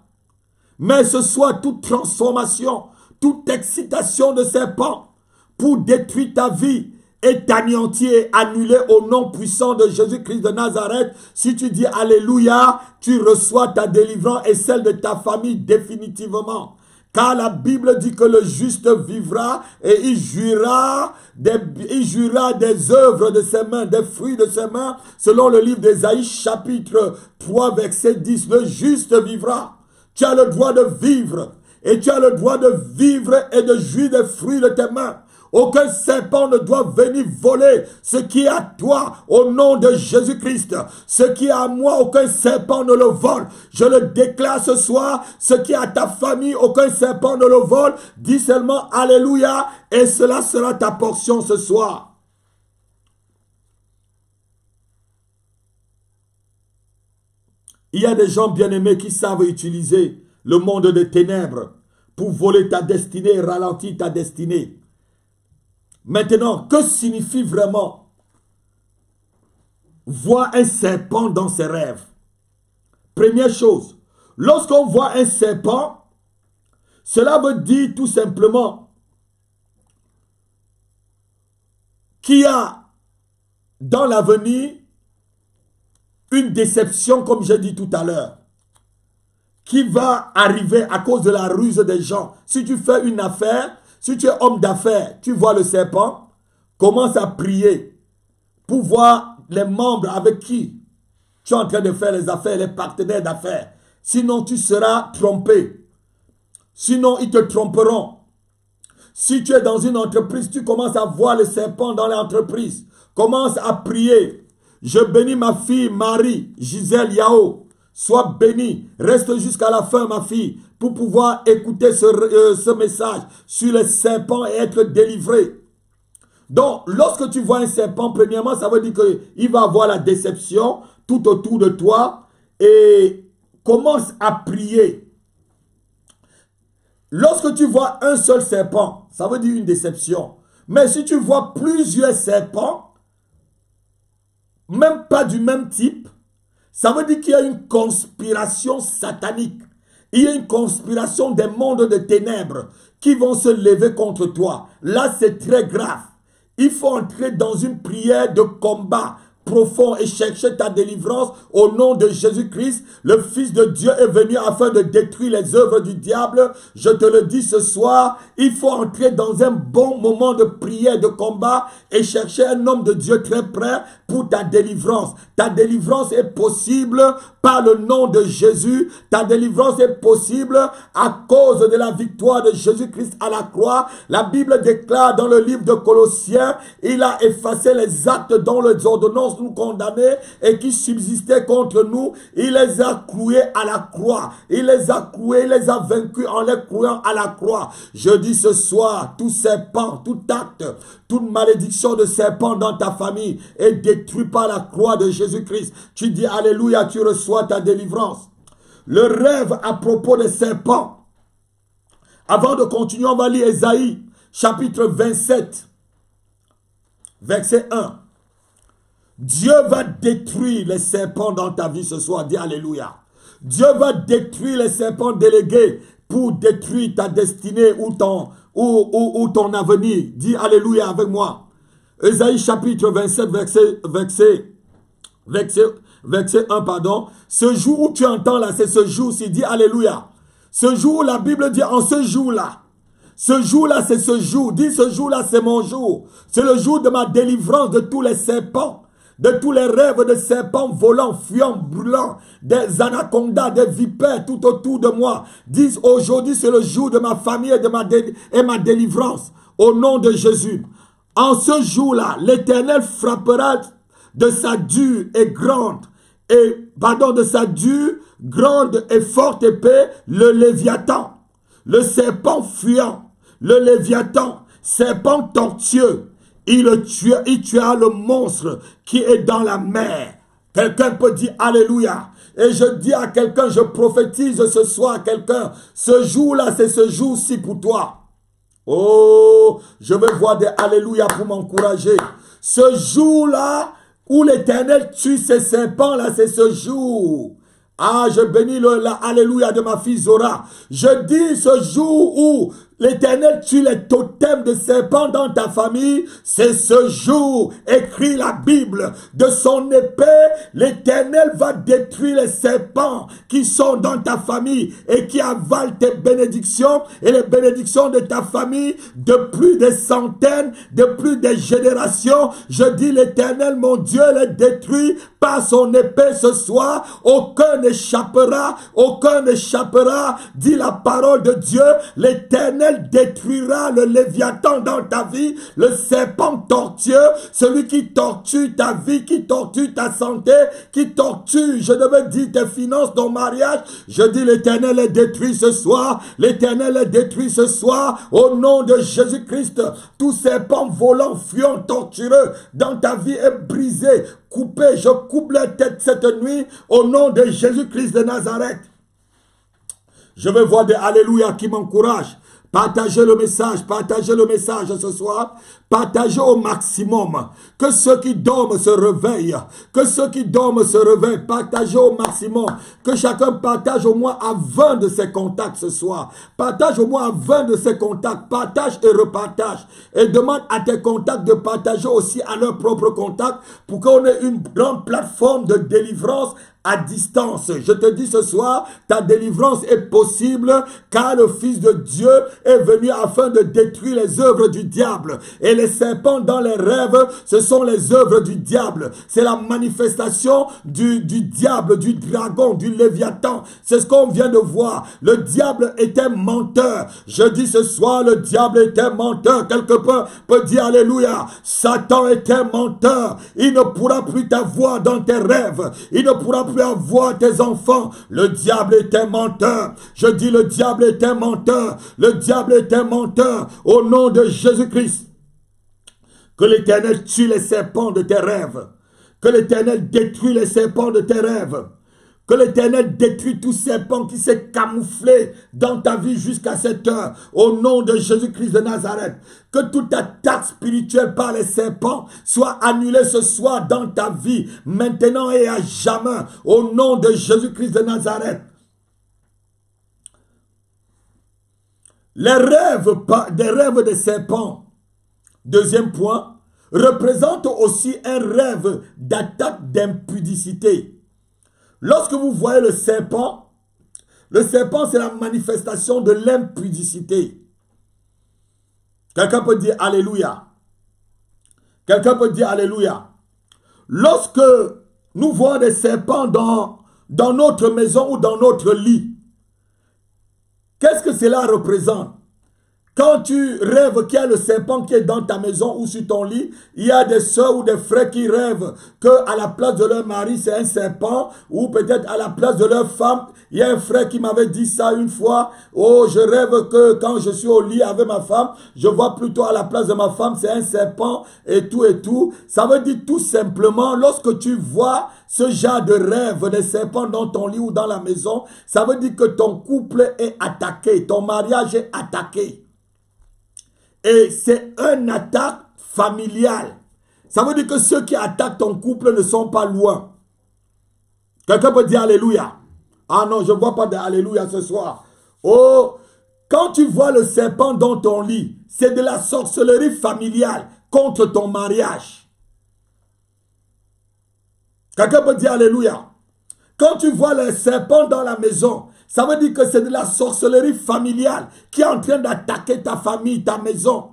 Mais ce soit toute transformation, toute excitation de serpent pour détruire ta vie est anéantie et annulée au nom puissant de Jésus-Christ de Nazareth. Si tu dis Alléluia, tu reçois ta délivrance et celle de ta famille définitivement. Car la Bible dit que le juste vivra et il jouira des œuvres de ses mains, des fruits de ses mains, selon le livre d'Ésaïe chapitre 3 verset 10. Le juste vivra. Tu as le droit de vivre et tu as le droit de vivre et de jouir des fruits de tes mains. Aucun serpent ne doit venir voler ce qui est à toi au nom de Jésus-Christ. Ce qui est à moi, aucun serpent ne le vole. Je le déclare ce soir. Ce qui est à ta famille, aucun serpent ne le vole. Dis seulement Alléluia et cela sera ta portion ce soir. Il y a des gens bien-aimés qui savent utiliser le monde des ténèbres pour voler ta destinée et ralentir ta destinée. Maintenant, que signifie vraiment voir un serpent dans ses rêves? Première chose, lorsqu'on voit un serpent, cela veut dire tout simplement qu'il y a dans l'avenir une déception, comme j'ai dit tout à l'heure, qui va arriver à cause de la ruse des gens. Si tu fais une affaire, si tu es homme d'affaires, tu vois le serpent, commence à prier pour voir les membres avec qui tu es en train de faire les affaires, les partenaires d'affaires. Sinon, tu seras trompé. Sinon, ils te tromperont. Si tu es dans une entreprise, tu commences à voir le serpent dans l'entreprise. Commence à prier. Je bénis ma fille Marie, Gisèle Yao. Sois bénie. Reste jusqu'à la fin, ma fille, pour pouvoir écouter ce message sur les serpents et être délivré. Donc, lorsque tu vois un serpent, premièrement, ça veut dire qu'il va avoir la déception tout autour de toi et commence à prier. Lorsque tu vois un seul serpent, ça veut dire une déception. Mais si tu vois plusieurs serpents, même pas du même type, ça veut dire qu'il y a une conspiration satanique. Il y a une conspiration des mondes de ténèbres qui vont se lever contre toi. Là, c'est très grave. Il faut entrer dans une prière de combat profond et chercher ta délivrance au nom de Jésus-Christ. Le Fils de Dieu est venu afin de détruire les œuvres du diable. Je te le dis ce soir, il faut entrer dans un bon moment de prière, de combat et chercher un homme de Dieu très près pour ta délivrance. Ta délivrance est possible par le nom de Jésus. Ta délivrance est possible à cause de la victoire de Jésus-Christ à la croix. La Bible déclare dans le livre de Colossiens, il a effacé les actes dont les ordonnances nous condamnaient et qui subsistaient contre nous. Il les a cloués à la croix. Il les a cloués, il les a vaincus en les clouant à la croix. Je dis ce soir, tout serpent, tout acte, toute malédiction de serpent dans ta famille est détruit par la croix de Jésus-Christ. Tu dis Alléluia, tu reçois ta délivrance. Le rêve à propos des serpents. Avant de continuer, on va lire Ésaïe, chapitre 27, verset 1. Dieu va détruire les serpents dans ta vie ce soir. Dis Alléluia. Dieu va détruire les serpents délégués pour détruire ta destinée ou ton avenir. Dis Alléluia avec moi. Ésaïe chapitre 27, verset 1, pardon. Ce jour où tu entends là, c'est ce jour-ci. Dis Alléluia. Ce jour, la Bible dit en ce jour-là. Ce jour-là, c'est ce jour. Dis ce jour-là, c'est mon jour. C'est le jour de ma délivrance de tous les serpents. De tous les rêves de serpents volants, fuyants, brûlants, des anacondas, des vipères tout autour de moi. Dis aujourd'hui, c'est le jour de ma famille et ma délivrance. Au nom de Jésus. En ce jour-là, l'Éternel frappera de sa dure et grande, grande et forte épée, le Léviathan, le serpent fuyant, le Léviathan, serpent tortueux. Il tua le monstre qui est dans la mer. Quelqu'un peut dire Alléluia. Et je dis à quelqu'un, je prophétise ce soir à quelqu'un, ce jour-là, c'est ce jour-ci pour toi. Oh, je veux voir des Alléluia pour m'encourager. Ce jour-là, où l'Éternel tue ces serpents-là, c'est ce jour. Ah, je bénis Alléluia de ma fille Zora. Je dis ce jour où l'Éternel tue les totems de serpents dans ta famille, c'est ce jour, écrit la Bible, de son épée, l'Éternel va détruire les serpents qui sont dans ta famille et qui avalent tes bénédictions et les bénédictions de ta famille de plus des centaines, de plus des générations. Je dis l'Éternel, mon Dieu, les détruit par son épée ce soir. Aucun n'échappera, dit la parole de Dieu. L'Éternel détruira le Léviathan dans ta vie, le serpent tortueux, celui qui torture ta vie, qui torture ta santé, qui torture, je devais dire, tes finances, ton mariage. Je dis l'Éternel est détruit ce soir, l'Éternel est détruit ce soir, au nom de Jésus-Christ. Tout serpent volant, fuyant, tortureux dans ta vie est brisé, coupé. Je coupe la tête cette nuit au nom de Jésus-Christ de Nazareth. Je veux voir des alléluia qui m'encouragent. Partagez le message ce soir. Partagez au maximum. Que ceux qui dorment se réveillent. Partagez au maximum. Que chacun partage au moins à 20 de ses contacts ce soir. Partage au moins à 20 de ses contacts. Partage et repartage. Et demande à tes contacts de partager aussi à leurs propres contacts pour qu'on ait une grande plateforme de délivrance à distance. Je te dis ce soir, ta délivrance est possible car le Fils de Dieu est venu afin de détruire les œuvres du diable. Et les serpents dans les rêves, ce sont les œuvres du diable. C'est la manifestation du diable, du dragon, du Léviathan. C'est ce qu'on vient de voir. Le diable était menteur. Je dis ce soir, le diable était menteur. Quelqu'un peut dire alléluia. Satan était menteur. Il ne pourra plus t'avoir dans tes rêves. Il ne pourra plus avoir tes enfants. Le diable était menteur. Je dis le diable était menteur. Le diable était menteur. Au nom de Jésus-Christ. Que l'Éternel tue les serpents de tes rêves. Que l'Éternel détruit les serpents de tes rêves. Que l'Éternel détruit tout serpent qui s'est camouflé dans ta vie jusqu'à cette heure. Au nom de Jésus-Christ de Nazareth. Que toute attaque spirituelle par les serpents soit annulée ce soir dans ta vie. Maintenant et à jamais. Au nom de Jésus-Christ de Nazareth. Les rêves, des rêves des serpents. Deuxième point, représente aussi un rêve d'attaque d'impudicité. Lorsque vous voyez le serpent c'est la manifestation de l'impudicité. Quelqu'un peut dire alléluia. Quelqu'un peut dire alléluia. Lorsque nous voyons des serpents dans notre maison ou dans notre lit, qu'est-ce que cela représente? Quand tu rêves qu'il y a le serpent qui est dans ta maison ou sur ton lit, il y a des soeurs ou des frères qui rêvent qu'à la place de leur mari, c'est un serpent, ou peut-être à la place de leur femme. Il y a un frère qui m'avait dit ça une fois. Oh, je rêve que quand je suis au lit avec ma femme, je vois plutôt à la place de ma femme, c'est un serpent et tout et tout. Ça veut dire tout simplement, lorsque tu vois ce genre de rêve des serpents dans ton lit ou dans la maison, ça veut dire que ton couple est attaqué, ton mariage est attaqué. Et c'est une attaque familiale. Ça veut dire que ceux qui attaquent ton couple ne sont pas loin. Quelqu'un peut dire alléluia. Ah non, je ne vois pas d'alléluia ce soir. Oh, quand tu vois le serpent dans ton lit, c'est de la sorcellerie familiale contre ton mariage. Quelqu'un peut dire alléluia. Quand tu vois le serpent dans la maison, ça veut dire que c'est de la sorcellerie familiale qui est en train d'attaquer ta famille, ta maison.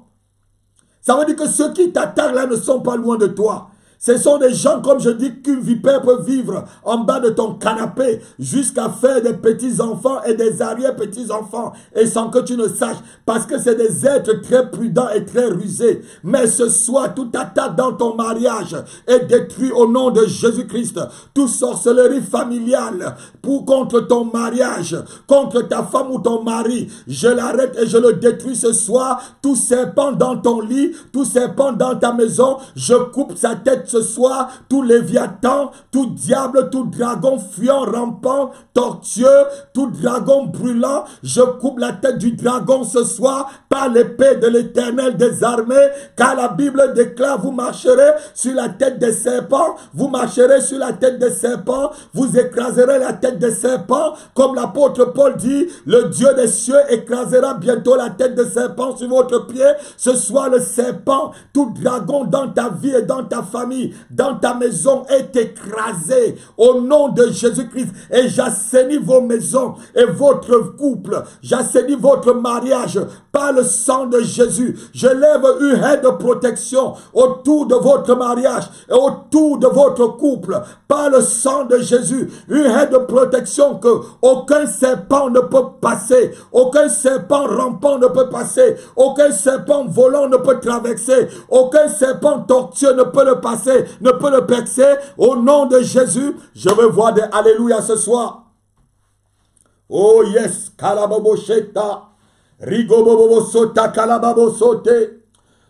Ça veut dire que ceux qui t'attaquent là ne sont pas loin de toi. Ce sont des gens, comme je dis, qu'une vipère peut vivre en bas de ton canapé jusqu'à faire des petits-enfants et des arrière-petits-enfants et sans que tu ne saches, parce que c'est des êtres très prudents et très rusés. Mais ce soir, toute attaque dans ton mariage est détruite au nom de Jésus-Christ. Toute sorcellerie familiale contre ton mariage, contre ta femme ou ton mari, je l'arrête et je le détruis ce soir. Tout serpent dans ton lit, tout serpent dans ta maison, je coupe sa tête tête ce soir, tout léviathan, tout diable, tout dragon fuyant, rampant, tortueux, tout dragon brûlant. Je coupe la tête du dragon ce soir par l'épée de l'Éternel des armées, car la Bible déclare, vous marcherez sur la tête des serpents, vous marcherez sur la tête des serpents, vous écraserez la tête des serpents, comme l'apôtre Paul dit, le Dieu des cieux écrasera bientôt la tête des serpents sur votre pied. Ce soir, le serpent, tout dragon dans ta vie et dans ta famille, dans ta maison est écrasé au nom de Jésus-Christ. Et j'assainis vos maisons et votre couple, j'assainis votre mariage par le sang de Jésus. Je lève une haie de protection autour de votre mariage et autour de votre couple par le sang de Jésus. Une haie de protection que aucun serpent ne peut passer, aucun serpent rampant ne peut passer, aucun serpent volant ne peut traverser, aucun serpent tortueux ne peut le passer, ne peut le percer. Au nom de Jésus, je veux voir des alléluia ce soir. Oh yes, kalabobo sheta, rigobobo sota kalababo sote,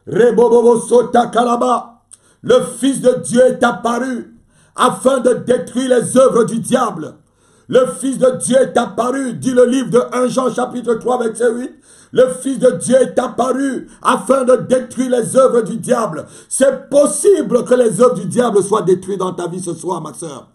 rebobobo sota kalaba. Le Fils de Dieu est apparu afin de détruire les œuvres du diable. Le Fils de Dieu est apparu, dit le livre de 1 Jean chapitre 3 verset 8. Le Fils de Dieu est apparu afin de détruire les œuvres du diable. C'est possible que les œuvres du diable soient détruites dans ta vie ce soir, ma soeur.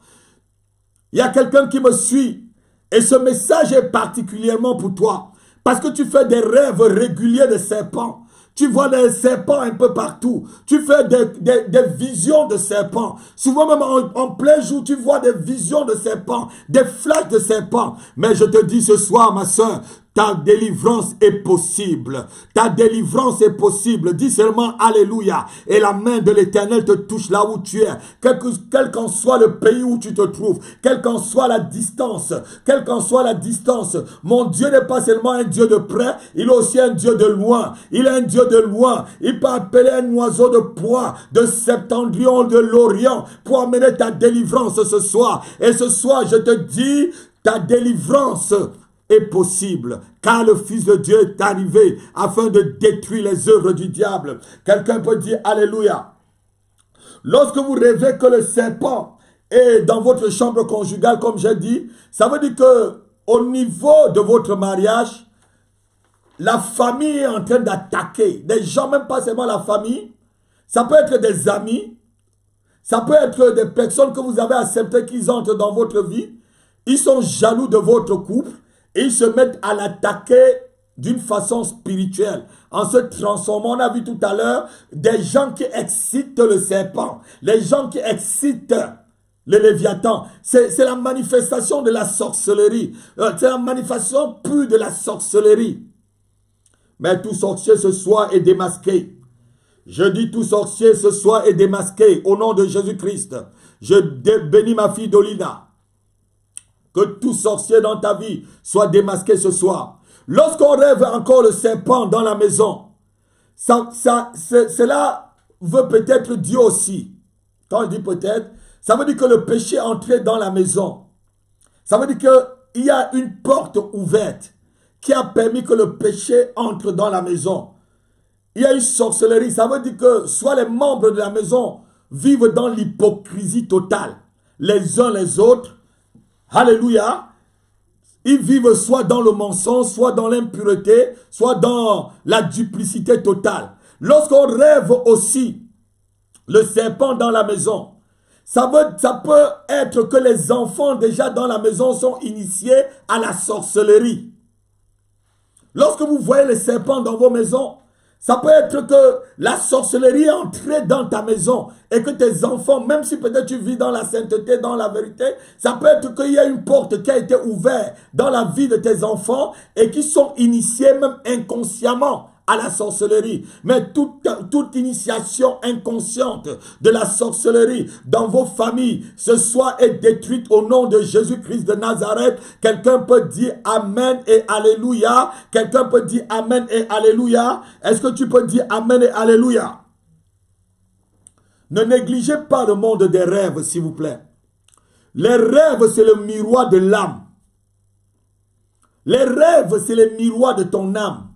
Il y a quelqu'un qui me suit et ce message est particulièrement pour toi parce que tu fais des rêves réguliers de serpents. Tu vois des serpents un peu partout. Tu fais des visions de serpents. Souvent même en plein jour, tu vois des visions de serpents, des flashs de serpents. Mais je te dis ce soir, ma soeur, ta délivrance est possible. Ta délivrance est possible. Dis seulement Alléluia. Et la main de l'Éternel te touche là où tu es. Quel qu'en soit le pays où tu te trouves. Quelle qu'en soit la distance. Quelle qu'en soit la distance. Mon Dieu n'est pas seulement un Dieu de près. Il est aussi un Dieu de loin. Il est un Dieu de loin. Il peut appeler un oiseau de proie, de septentrion, de l'Orient pour amener ta délivrance ce soir. Et ce soir, je te dis, ta délivrance est possible, car le Fils de Dieu est arrivé afin de détruire les œuvres du diable. Quelqu'un peut dire Alléluia. Lorsque vous rêvez que le serpent est dans votre chambre conjugale, comme j'ai dit, ça veut dire que au niveau de votre mariage, la famille est en train d'attaquer. Des gens, même pas seulement la famille, ça peut être des amis, ça peut être des personnes que vous avez acceptées qu'ils entrent dans votre vie. Ils sont jaloux de votre couple. Et ils se mettent à l'attaquer d'une façon spirituelle, en se transformant. On a vu tout à l'heure des gens qui excitent le serpent, les gens qui excitent le léviathan. C'est la manifestation de la sorcellerie. C'est la manifestation pure de la sorcellerie. Mais tout sorcier ce soir est démasqué. Je dis tout sorcier ce soir est démasqué au nom de Jésus-Christ. Je bénis ma fille Dolina. Que tout sorcier dans ta vie soit démasqué ce soir. Lorsqu'on rêve encore le serpent dans la maison, cela veut peut-être dire aussi, quand on dit peut-être, ça veut dire que le péché est entré dans la maison. Ça veut dire qu'il y a une porte ouverte qui a permis que le péché entre dans la maison. Il y a une sorcellerie. Ça veut dire que soit les membres de la maison vivent dans l'hypocrisie totale, les uns les autres. Alléluia. Ils vivent soit dans le mensonge, soit dans l'impureté, soit dans la duplicité totale. Lorsqu'on rêve aussi le serpent dans la maison, ça peut être que les enfants déjà dans la maison sont initiés à la sorcellerie. Lorsque vous voyez les serpents dans vos maisons, ça peut être que la sorcellerie est entrée dans ta maison et que tes enfants, même si peut-être tu vis dans la sainteté, dans la vérité, ça peut être qu'il y a une porte qui a été ouverte dans la vie de tes enfants et qui sont initiés même inconsciemment à la sorcellerie. Mais toute initiation inconsciente de la sorcellerie dans vos familles ce soir est détruite au nom de Jésus-Christ de Nazareth. Quelqu'un peut dire Amen et Alléluia. Quelqu'un peut dire Amen et Alléluia. Est-ce que tu peux dire Amen et Alléluia? Ne négligez pas le monde des rêves, s'il vous plaît. Les rêves, c'est le miroir de l'âme. Les rêves, c'est le miroir de ton âme.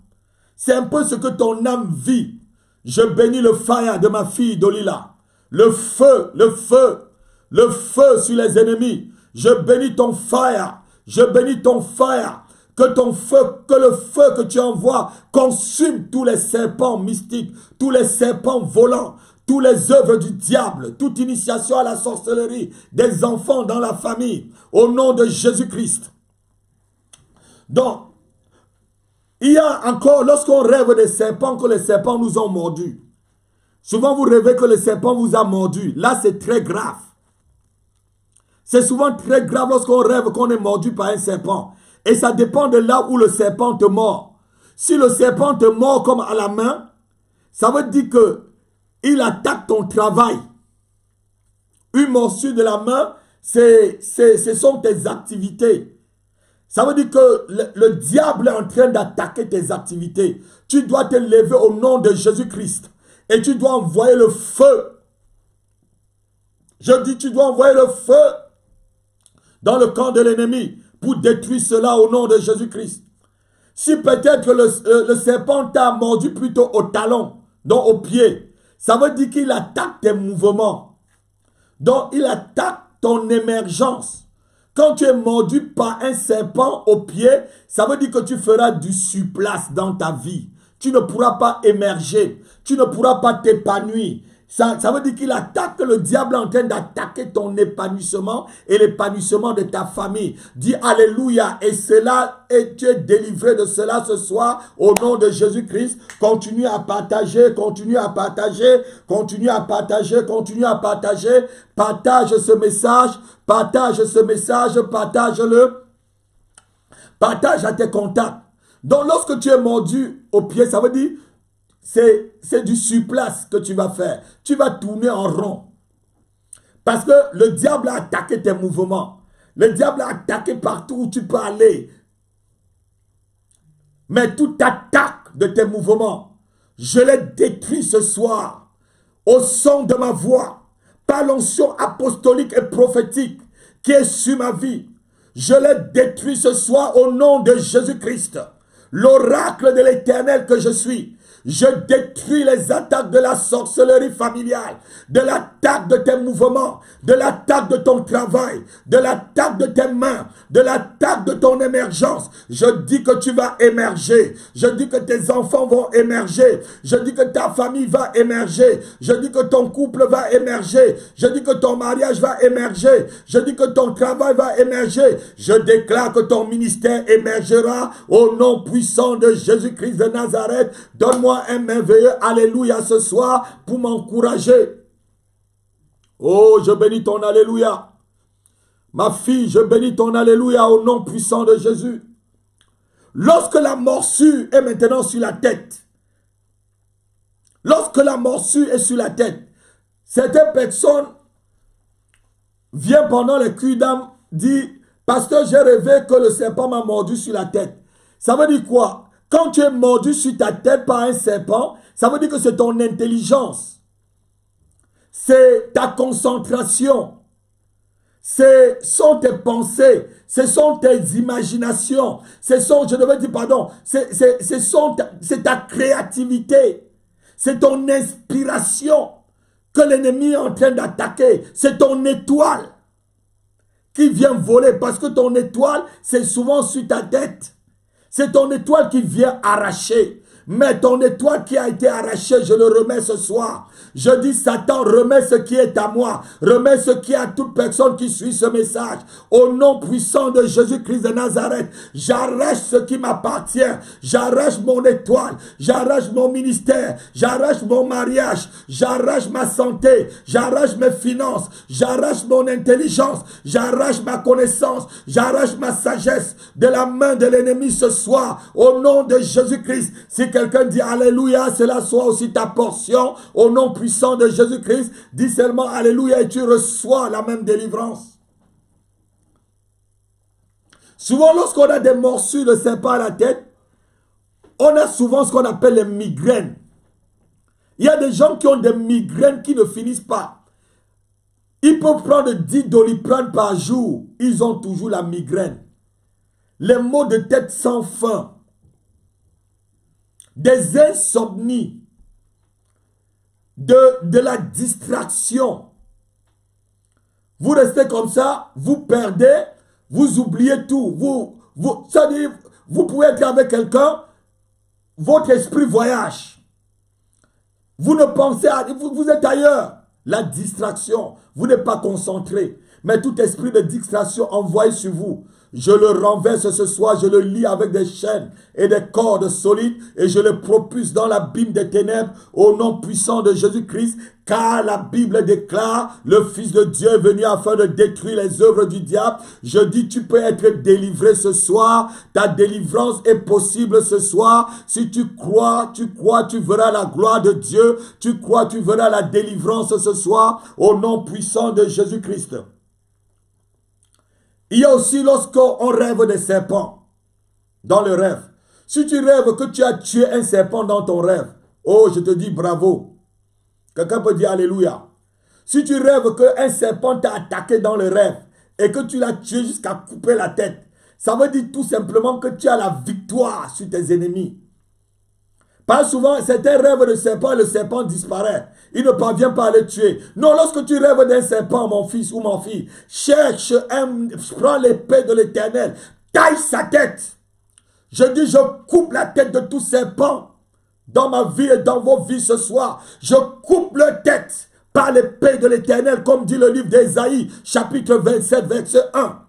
C'est un peu ce que ton âme vit. Je bénis le fire de ma fille Dolila. Le feu, le feu, le feu sur les ennemis. Je bénis ton fire. Je bénis ton fire. Que ton feu, que le feu que tu envoies consume tous les serpents mystiques, tous les serpents volants, tous les œuvres du diable, toute initiation à la sorcellerie des enfants dans la famille, au nom de Jésus-Christ. Donc, il y a encore, lorsqu'on rêve des serpents, que les serpents nous ont mordus. Souvent, vous rêvez que le serpent vous a mordu. Là, c'est très grave. C'est souvent très grave lorsqu'on rêve qu'on est mordu par un serpent. Et ça dépend de là où le serpent te mord. Si le serpent te mord comme à la main, ça veut dire que il attaque ton travail. Une morsure de la main, ce sont tes activités. Ça veut dire que le diable est en train d'attaquer tes activités. Tu dois te lever au nom de Jésus-Christ. Et tu dois envoyer le feu. Je dis, tu dois envoyer le feu dans le camp de l'ennemi pour détruire cela au nom de Jésus-Christ. Si peut-être le serpent t'a mordu plutôt au talon, donc au pied, ça veut dire qu'il attaque tes mouvements. Donc il attaque ton émergence. Quand tu es mordu par un serpent au pied, ça veut dire que tu feras du surplace dans ta vie. Tu ne pourras pas émerger. Tu ne pourras pas t'épanouir. Ça veut dire qu'il attaque, le diable est en train d'attaquer ton épanouissement et l'épanouissement de ta famille. Dis Alléluia. Et tu es délivré de cela ce soir au nom de Jésus-Christ. Continue à partager, continue à partager, continue à partager, continue à partager. Partage ce message, partage-le. Partage à tes contacts. Donc lorsque tu es mordu au pied, ça veut dire c'est du surplace que tu vas faire. Tu vas tourner en rond. Parce que le diable a attaqué tes mouvements. Le diable a attaqué partout où tu peux aller. Mais toute attaque de tes mouvements, je les détruis ce soir au son de ma voix, par l'onction apostolique et prophétique qui est sur ma vie. Je les détruis ce soir au nom de Jésus-Christ, l'oracle de l'Éternel que je suis. Je détruis les attaques de la sorcellerie familiale, de l'attaque de tes mouvements, de l'attaque de ton travail, de l'attaque de tes mains, de l'attaque de ton émergence. Je dis que tu vas émerger. Je dis que tes enfants vont émerger. Je dis que ta famille va émerger. Je dis que ton couple va émerger. Je dis que ton mariage va émerger. Je dis que ton travail va émerger. Je déclare que ton ministère émergera au nom puissant de Jésus-Christ de Nazareth. Donne-moi un merveilleux alléluia ce soir pour m'encourager. Oh, je bénis ton alléluia. Ma fille, je bénis ton alléluia au nom puissant de Jésus. Lorsque la morsure est maintenant sur la tête, lorsque la morsure est sur la tête, certaines personnes viennent pendant les culs d'âme dire, pasteur, j'ai rêvé que le serpent m'a mordu sur la tête. Ça veut dire quoi? Quand tu es mordu sur ta tête par un serpent, ça veut dire que c'est ton intelligence. C'est ta concentration. Ce sont tes pensées. Ce sont tes imaginations. C'est ta créativité. C'est ton inspiration que l'ennemi est en train d'attaquer. C'est ton étoile qui vient voler. Parce que ton étoile, c'est souvent sur ta tête. C'est ton étoile qui vient arracher. Mais ton étoile qui a été arrachée, je le remets ce soir. Je dis, Satan, remets ce qui est à moi. Remets ce qui est à toute personne qui suit ce message. Au nom puissant de Jésus-Christ de Nazareth, j'arrache ce qui m'appartient. J'arrache mon étoile. J'arrache mon ministère. J'arrache mon mariage. J'arrache ma santé. J'arrache mes finances. J'arrache mon intelligence. J'arrache ma connaissance. J'arrache ma sagesse de la main de l'ennemi ce soir. Au nom de Jésus-Christ. Si quelqu'un dit Alléluia, cela soit aussi ta portion. Au nom puissant de Jésus-Christ, dis seulement Alléluia et tu reçois la même délivrance. Souvent, lorsqu'on a des morsures de serpent à la tête, on a souvent ce qu'on appelle les migraines. Il y a des gens qui ont des migraines qui ne finissent pas. Ils peuvent prendre 10 Doliprane par jour. Ils ont toujours la migraine. Les maux de tête sans fin. Des insomnies. de la distraction. Vous restez comme ça, vous perdez, vous oubliez tout. Ça dit, vous pouvez être avec quelqu'un, votre esprit voyage. Vous ne pensez à... Vous êtes ailleurs. La distraction. Vous n'êtes pas concentré. Mais tout esprit de distraction envoyé sur vous, je le renverse ce soir, je le lie avec des chaînes et des cordes solides et je le propulse dans l'abîme des ténèbres au nom puissant de Jésus-Christ, car la Bible déclare, le Fils de Dieu est venu afin de détruire les œuvres du diable. Je dis, tu peux être délivré ce soir, ta délivrance est possible ce soir. Si tu crois, tu verras la gloire de Dieu, tu crois, tu verras la délivrance ce soir au nom puissant de Jésus-Christ. Il y a aussi lorsqu'on rêve des serpents dans le rêve. Si tu rêves que tu as tué un serpent dans ton rêve, oh, je te dis bravo. Quelqu'un peut dire alléluia. Si tu rêves qu'un serpent t'a attaqué dans le rêve et que tu l'as tué jusqu'à couper la tête, ça veut dire tout simplement que tu as la victoire sur tes ennemis. Pas souvent, c'est un rêve de serpent et le serpent disparaît. Il ne parvient pas à le tuer. Non, lorsque tu rêves d'un serpent, mon fils ou ma fille, prends l'épée de l'Éternel, taille sa tête. Je dis, je coupe la tête de tout serpent dans ma vie et dans vos vies ce soir. Je coupe leur tête par l'épée de l'Éternel, comme dit le livre d'Ésaïe, chapitre 27, verset 1.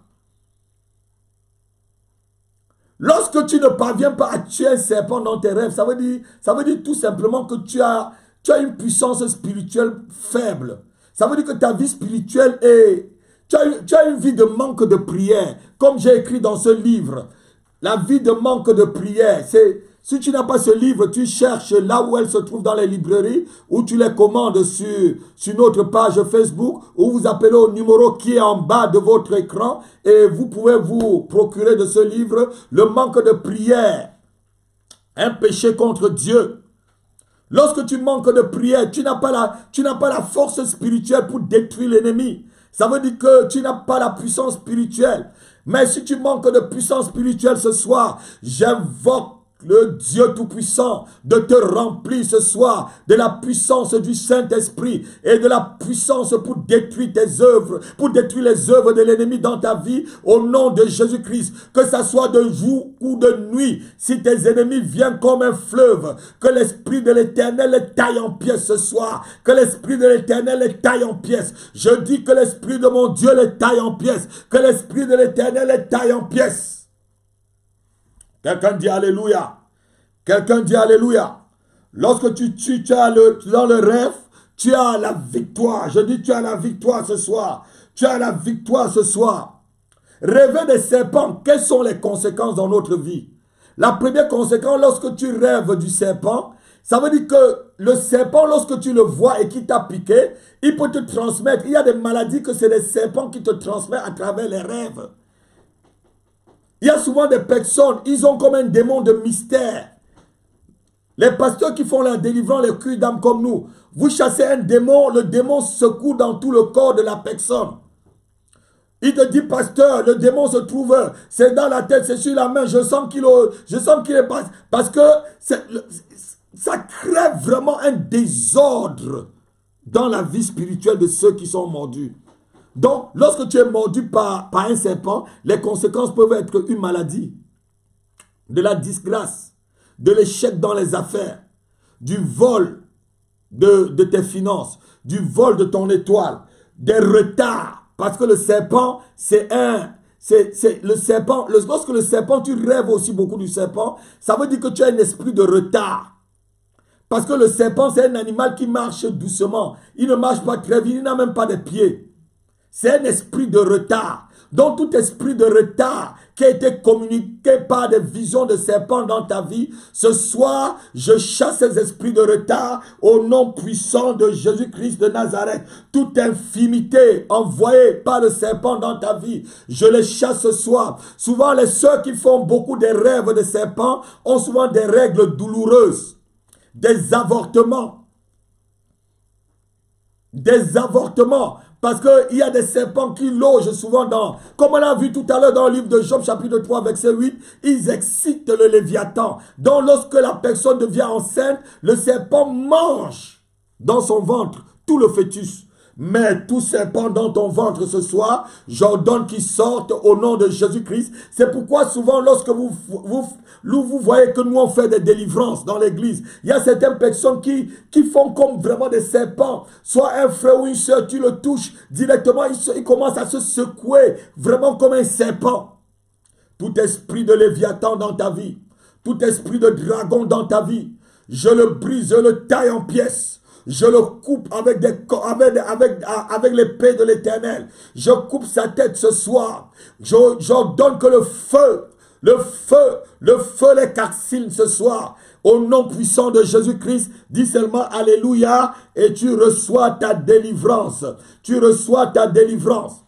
Lorsque tu ne parviens pas à tuer un serpent dans tes rêves, ça veut dire tout simplement que tu as une puissance spirituelle faible. Ça veut dire que ta vie spirituelle est... Tu as une vie de manque de prière. Comme j'ai écrit dans ce livre, la vie de manque de prière, c'est... Si tu n'as pas ce livre, tu cherches là où elle se trouve dans les librairies, ou tu les commandes sur notre page Facebook, ou vous appelez au numéro qui est en bas de votre écran, et vous pouvez vous procurer de ce livre, le manque de prière, un péché contre Dieu. Lorsque tu manques de prière, tu n'as pas la force spirituelle pour détruire l'ennemi. Ça veut dire que tu n'as pas la puissance spirituelle. Mais si tu manques de puissance spirituelle ce soir, j'invoque le Dieu Tout-Puissant de te remplir ce soir de la puissance du Saint-Esprit et de la puissance pour détruire tes œuvres, pour détruire les œuvres de l'ennemi dans ta vie au nom de Jésus-Christ. Que ça soit de jour ou de nuit, si tes ennemis viennent comme un fleuve, que l'Esprit de l'Éternel les taille en pièces ce soir, que l'Esprit de l'Éternel les taille en pièces. Je dis que l'Esprit de mon Dieu les taille en pièces, que l'Esprit de l'Éternel les taille en pièces. Quelqu'un dit Alléluia. Quelqu'un dit Alléluia. Lorsque tu as dans le rêve, tu as la victoire. Je dis tu as la victoire ce soir. Tu as la victoire ce soir. Rêver des serpents, quelles sont les conséquences dans notre vie? La première conséquence, lorsque tu rêves du serpent, ça veut dire que le serpent, lorsque tu le vois et qui t'a piqué, il peut te transmettre. Il y a des maladies que c'est les serpents qui te transmettent à travers les rêves. Il y a souvent des personnes, ils ont comme un démon de mystère. Les pasteurs qui font la délivrance, les culs d'âme comme nous, vous chassez un démon, le démon secoue dans tout le corps de la personne. Il te dit, pasteur, le démon se trouve, c'est dans la tête, c'est sur la main, je sens qu'il est pas. Parce que ça crée vraiment un désordre dans la vie spirituelle de ceux qui sont mordus. Donc, lorsque tu es mordu par un serpent, les conséquences peuvent être une maladie, de la disgrâce, de l'échec dans les affaires, du vol de tes finances, du vol de ton étoile, des retards. Parce que le serpent, lorsque le serpent, tu rêves aussi beaucoup du serpent, ça veut dire que tu as un esprit de retard. Parce que le serpent, c'est un animal qui marche doucement. Il ne marche pas très vite, il n'a même pas de pieds. C'est un esprit de retard. Donc tout esprit de retard qui a été communiqué par des visions de serpents dans ta vie, ce soir, je chasse ces esprits de retard au nom puissant de Jésus-Christ de Nazareth. Toute infimité envoyée par le serpent dans ta vie, je les chasse ce soir. Souvent, les sœurs qui font beaucoup de rêves de serpents ont souvent des règles douloureuses, des avortements. Des avortements. Parce qu'il y a des serpents qui logent souvent dans... Comme on a vu tout à l'heure dans le livre de Job, chapitre 3, verset 8, ils excitent le Léviathan. Donc lorsque la personne devient enceinte, le serpent mange dans son ventre, tout le fœtus. Mais tout serpent dans ton ventre ce soir, j'ordonne qu'il sorte au nom de Jésus-Christ. C'est pourquoi souvent lorsque vous voyez que nous on fait des délivrances dans l'église, il y a certaines personnes qui font comme vraiment des serpents. Soit un frère ou une soeur, tu le touches directement, il commence à se secouer vraiment comme un serpent. Tout esprit de Léviathan dans ta vie, tout esprit de dragon dans ta vie, je le brise, je le taille en pièces. Je le coupe avec l'épée de l'Éternel. Je coupe sa tête ce soir. J'ordonne que le feu les calcine ce soir. Au nom puissant de Jésus-Christ, dis seulement Alléluia et tu reçois ta délivrance. Tu reçois ta délivrance.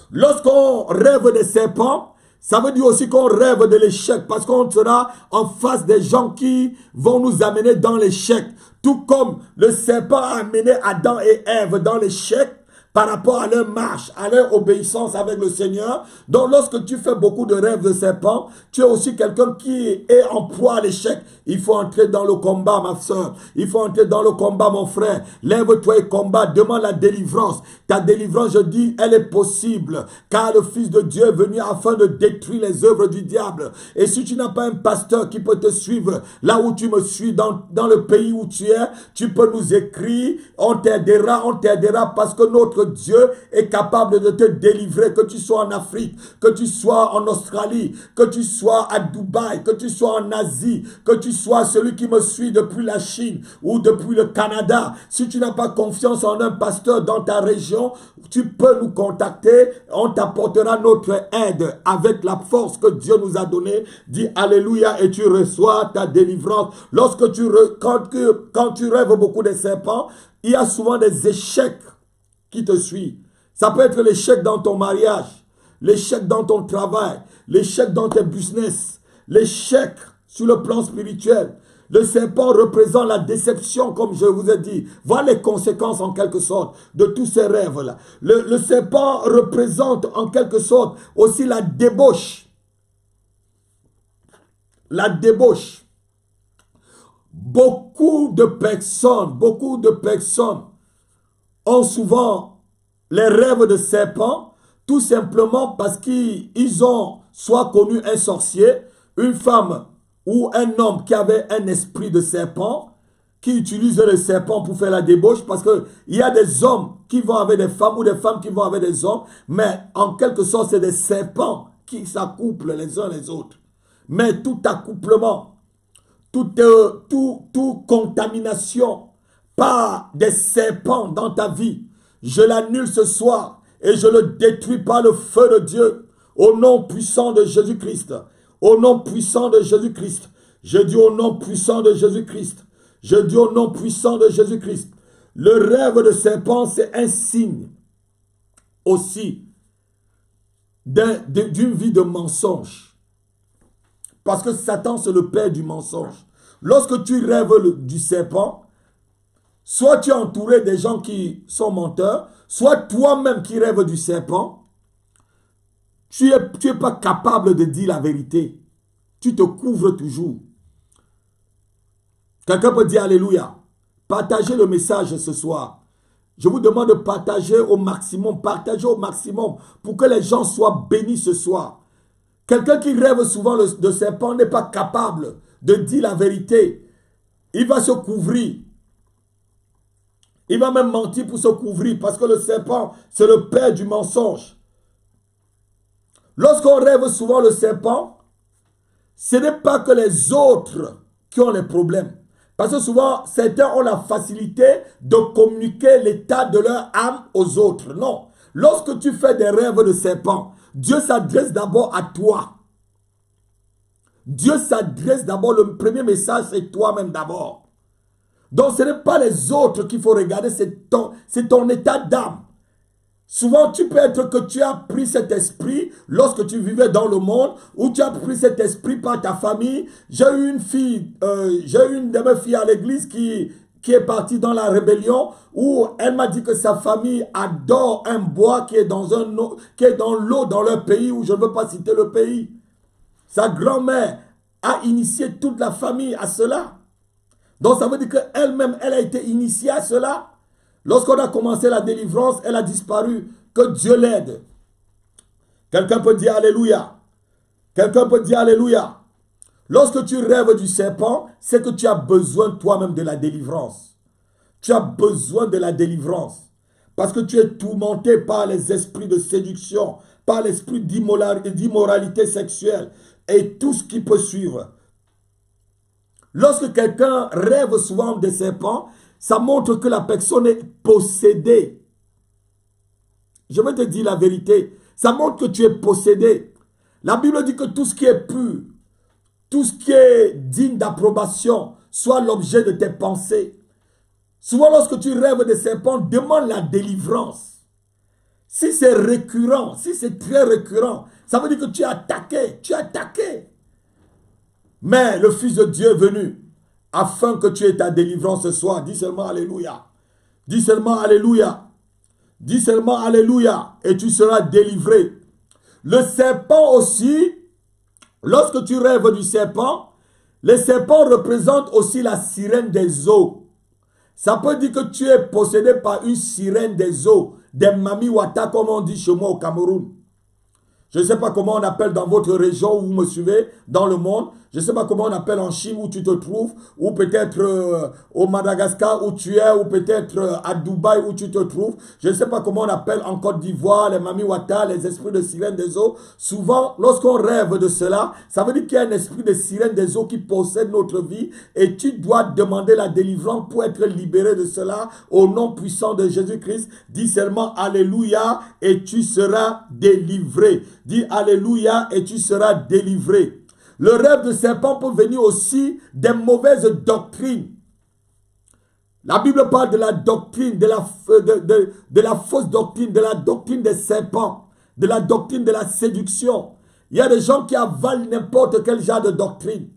Lorsqu'on rêve des serpents, ça veut dire aussi qu'on rêve de l'échec parce qu'on sera en face des gens qui vont nous amener dans l'échec. Tout comme le serpent a amené Adam et Ève dans l'échec par rapport à leur marche, à leur obéissance avec le Seigneur. Donc lorsque tu fais beaucoup de rêves de serpent, tu es aussi quelqu'un qui est en proie à l'échec. Il faut entrer dans le combat, ma soeur. Il faut entrer dans le combat, mon frère. Lève-toi et combat. Demande la délivrance. Ta délivrance, je dis, elle est possible. Car le Fils de Dieu est venu afin de détruire les œuvres du diable. Et si tu n'as pas un pasteur qui peut te suivre là où tu me suis, dans le pays où tu es, tu peux nous écrire. On t'aidera parce que notre Dieu est capable de te délivrer, que tu sois en Afrique, que tu sois en Australie, que tu sois à Dubaï, que tu sois en Asie, que tu sois celui qui me suit depuis la Chine ou depuis le Canada. Si tu n'as pas confiance en un pasteur dans ta région, tu peux nous contacter, on t'apportera notre aide avec la force que Dieu nous a donnée. Dis Alléluia et tu reçois ta délivrance. Quand tu rêves beaucoup des serpents, il y a souvent des échecs qui te suivent. Ça peut être l'échec dans ton mariage, l'échec dans ton travail, l'échec dans tes business, l'échec sur le plan spirituel. Le serpent représente la déception, comme je vous ai dit. Voilà les conséquences en quelque sorte de tous ces rêves-là. Le serpent représente en quelque sorte aussi la débauche. La débauche. Beaucoup de personnes ont souvent les rêves de serpents, tout simplement parce qu'ils ont soit connu un sorcier, une femme ou un homme qui avait un esprit de serpent, qui utilise le serpent pour faire la débauche, parce qu'il y a des hommes qui vont avec des femmes ou des femmes qui vont avec des hommes, mais en quelque sorte, c'est des serpents qui s'accouplent les uns les autres. Mais tout accouplement, toute contamination par des serpents dans ta vie, je l'annule ce soir et je le détruis par le feu de Dieu, au nom puissant de Jésus-Christ. Au nom puissant de Jésus-Christ. Je dis au nom puissant de Jésus-Christ. Je dis au nom puissant de Jésus-Christ. Le rêve de serpent, c'est un signe aussi d'une vie de mensonge. Parce que Satan, c'est le père du mensonge. Lorsque tu rêves du serpent, soit tu es entouré des gens qui sont menteurs, soit toi-même qui rêves du serpent, tu es pas capable de dire la vérité. Tu te couvres toujours. Quelqu'un peut dire Alléluia. Partagez le message ce soir. Je vous demande de partager au maximum. Partagez au maximum pour que les gens soient bénis ce soir. Quelqu'un qui rêve souvent de serpent n'est pas capable de dire la vérité. Il va se couvrir. Il va même mentir pour se couvrir parce que le serpent, c'est le père du mensonge. Lorsqu'on rêve souvent le serpent, ce n'est pas que les autres qui ont les problèmes. Parce que souvent, certains ont la facilité de communiquer l'état de leur âme aux autres. Non. Lorsque tu fais des rêves de serpent, Dieu s'adresse d'abord à toi. Dieu s'adresse d'abord, le premier message, c'est toi-même d'abord. Donc, ce n'est pas les autres qu'il faut regarder, c'est ton état d'âme. Souvent, tu peux être que tu as pris cet esprit lorsque tu vivais dans le monde, ou tu as pris cet esprit par ta famille. J'ai eu une de mes filles à l'église qui est partie dans la rébellion, où elle m'a dit que sa famille adore un bois qui est dans l'eau dans leur pays, où je ne veux pas citer le pays. Sa grand-mère a initié toute la famille à cela. Donc ça veut dire qu'elle-même, elle a été initiée à cela. Lorsqu'on a commencé la délivrance, elle a disparu. Que Dieu l'aide. Quelqu'un peut dire Alléluia. Quelqu'un peut dire Alléluia. Lorsque tu rêves du serpent, c'est que tu as besoin toi-même de la délivrance. Tu as besoin de la délivrance. Parce que tu es tourmenté par les esprits de séduction, par l'esprit d'immoralité sexuelle et tout ce qui peut suivre. Lorsque quelqu'un rêve souvent des serpents, ça montre que la personne est possédée. Je vais te dire la vérité. Ça montre que tu es possédé. La Bible dit que tout ce qui est pur, tout ce qui est digne d'approbation, soit l'objet de tes pensées. Souvent, lorsque tu rêves des serpents, demande la délivrance. Si c'est récurrent, si c'est très récurrent, ça veut dire que tu es attaqué, tu es attaqué. Mais le Fils de Dieu est venu afin que tu aies ta délivrance ce soir. Dis seulement Alléluia. Dis seulement Alléluia. Dis seulement Alléluia et tu seras délivré. Le serpent aussi, lorsque tu rêves du serpent, le serpent représente aussi la sirène des eaux. Ça peut dire que tu es possédé par une sirène des eaux, des mami wata comme on dit chez moi au Cameroun. Je ne sais pas comment on appelle dans votre région où vous me suivez, dans le monde. Je ne sais pas comment on appelle en Chine où tu te trouves, ou peut-être au Madagascar où tu es, ou peut-être à Dubaï où tu te trouves. Je ne sais pas comment on appelle en Côte d'Ivoire, les mami wata, les esprits de sirène des eaux. Souvent, lorsqu'on rêve de cela, ça veut dire qu'il y a un esprit de sirène des eaux qui possède notre vie et tu dois demander la délivrance pour être libéré de cela au nom puissant de Jésus-Christ. Dis seulement Alléluia et tu seras délivré. Dis Alléluia et tu seras délivré. Le rêve de serpent peut venir aussi des mauvaises doctrines. La Bible parle de la doctrine, de la fausse doctrine, de la doctrine des serpents, de la doctrine de la séduction. Il y a des gens qui avalent n'importe quel genre de doctrine.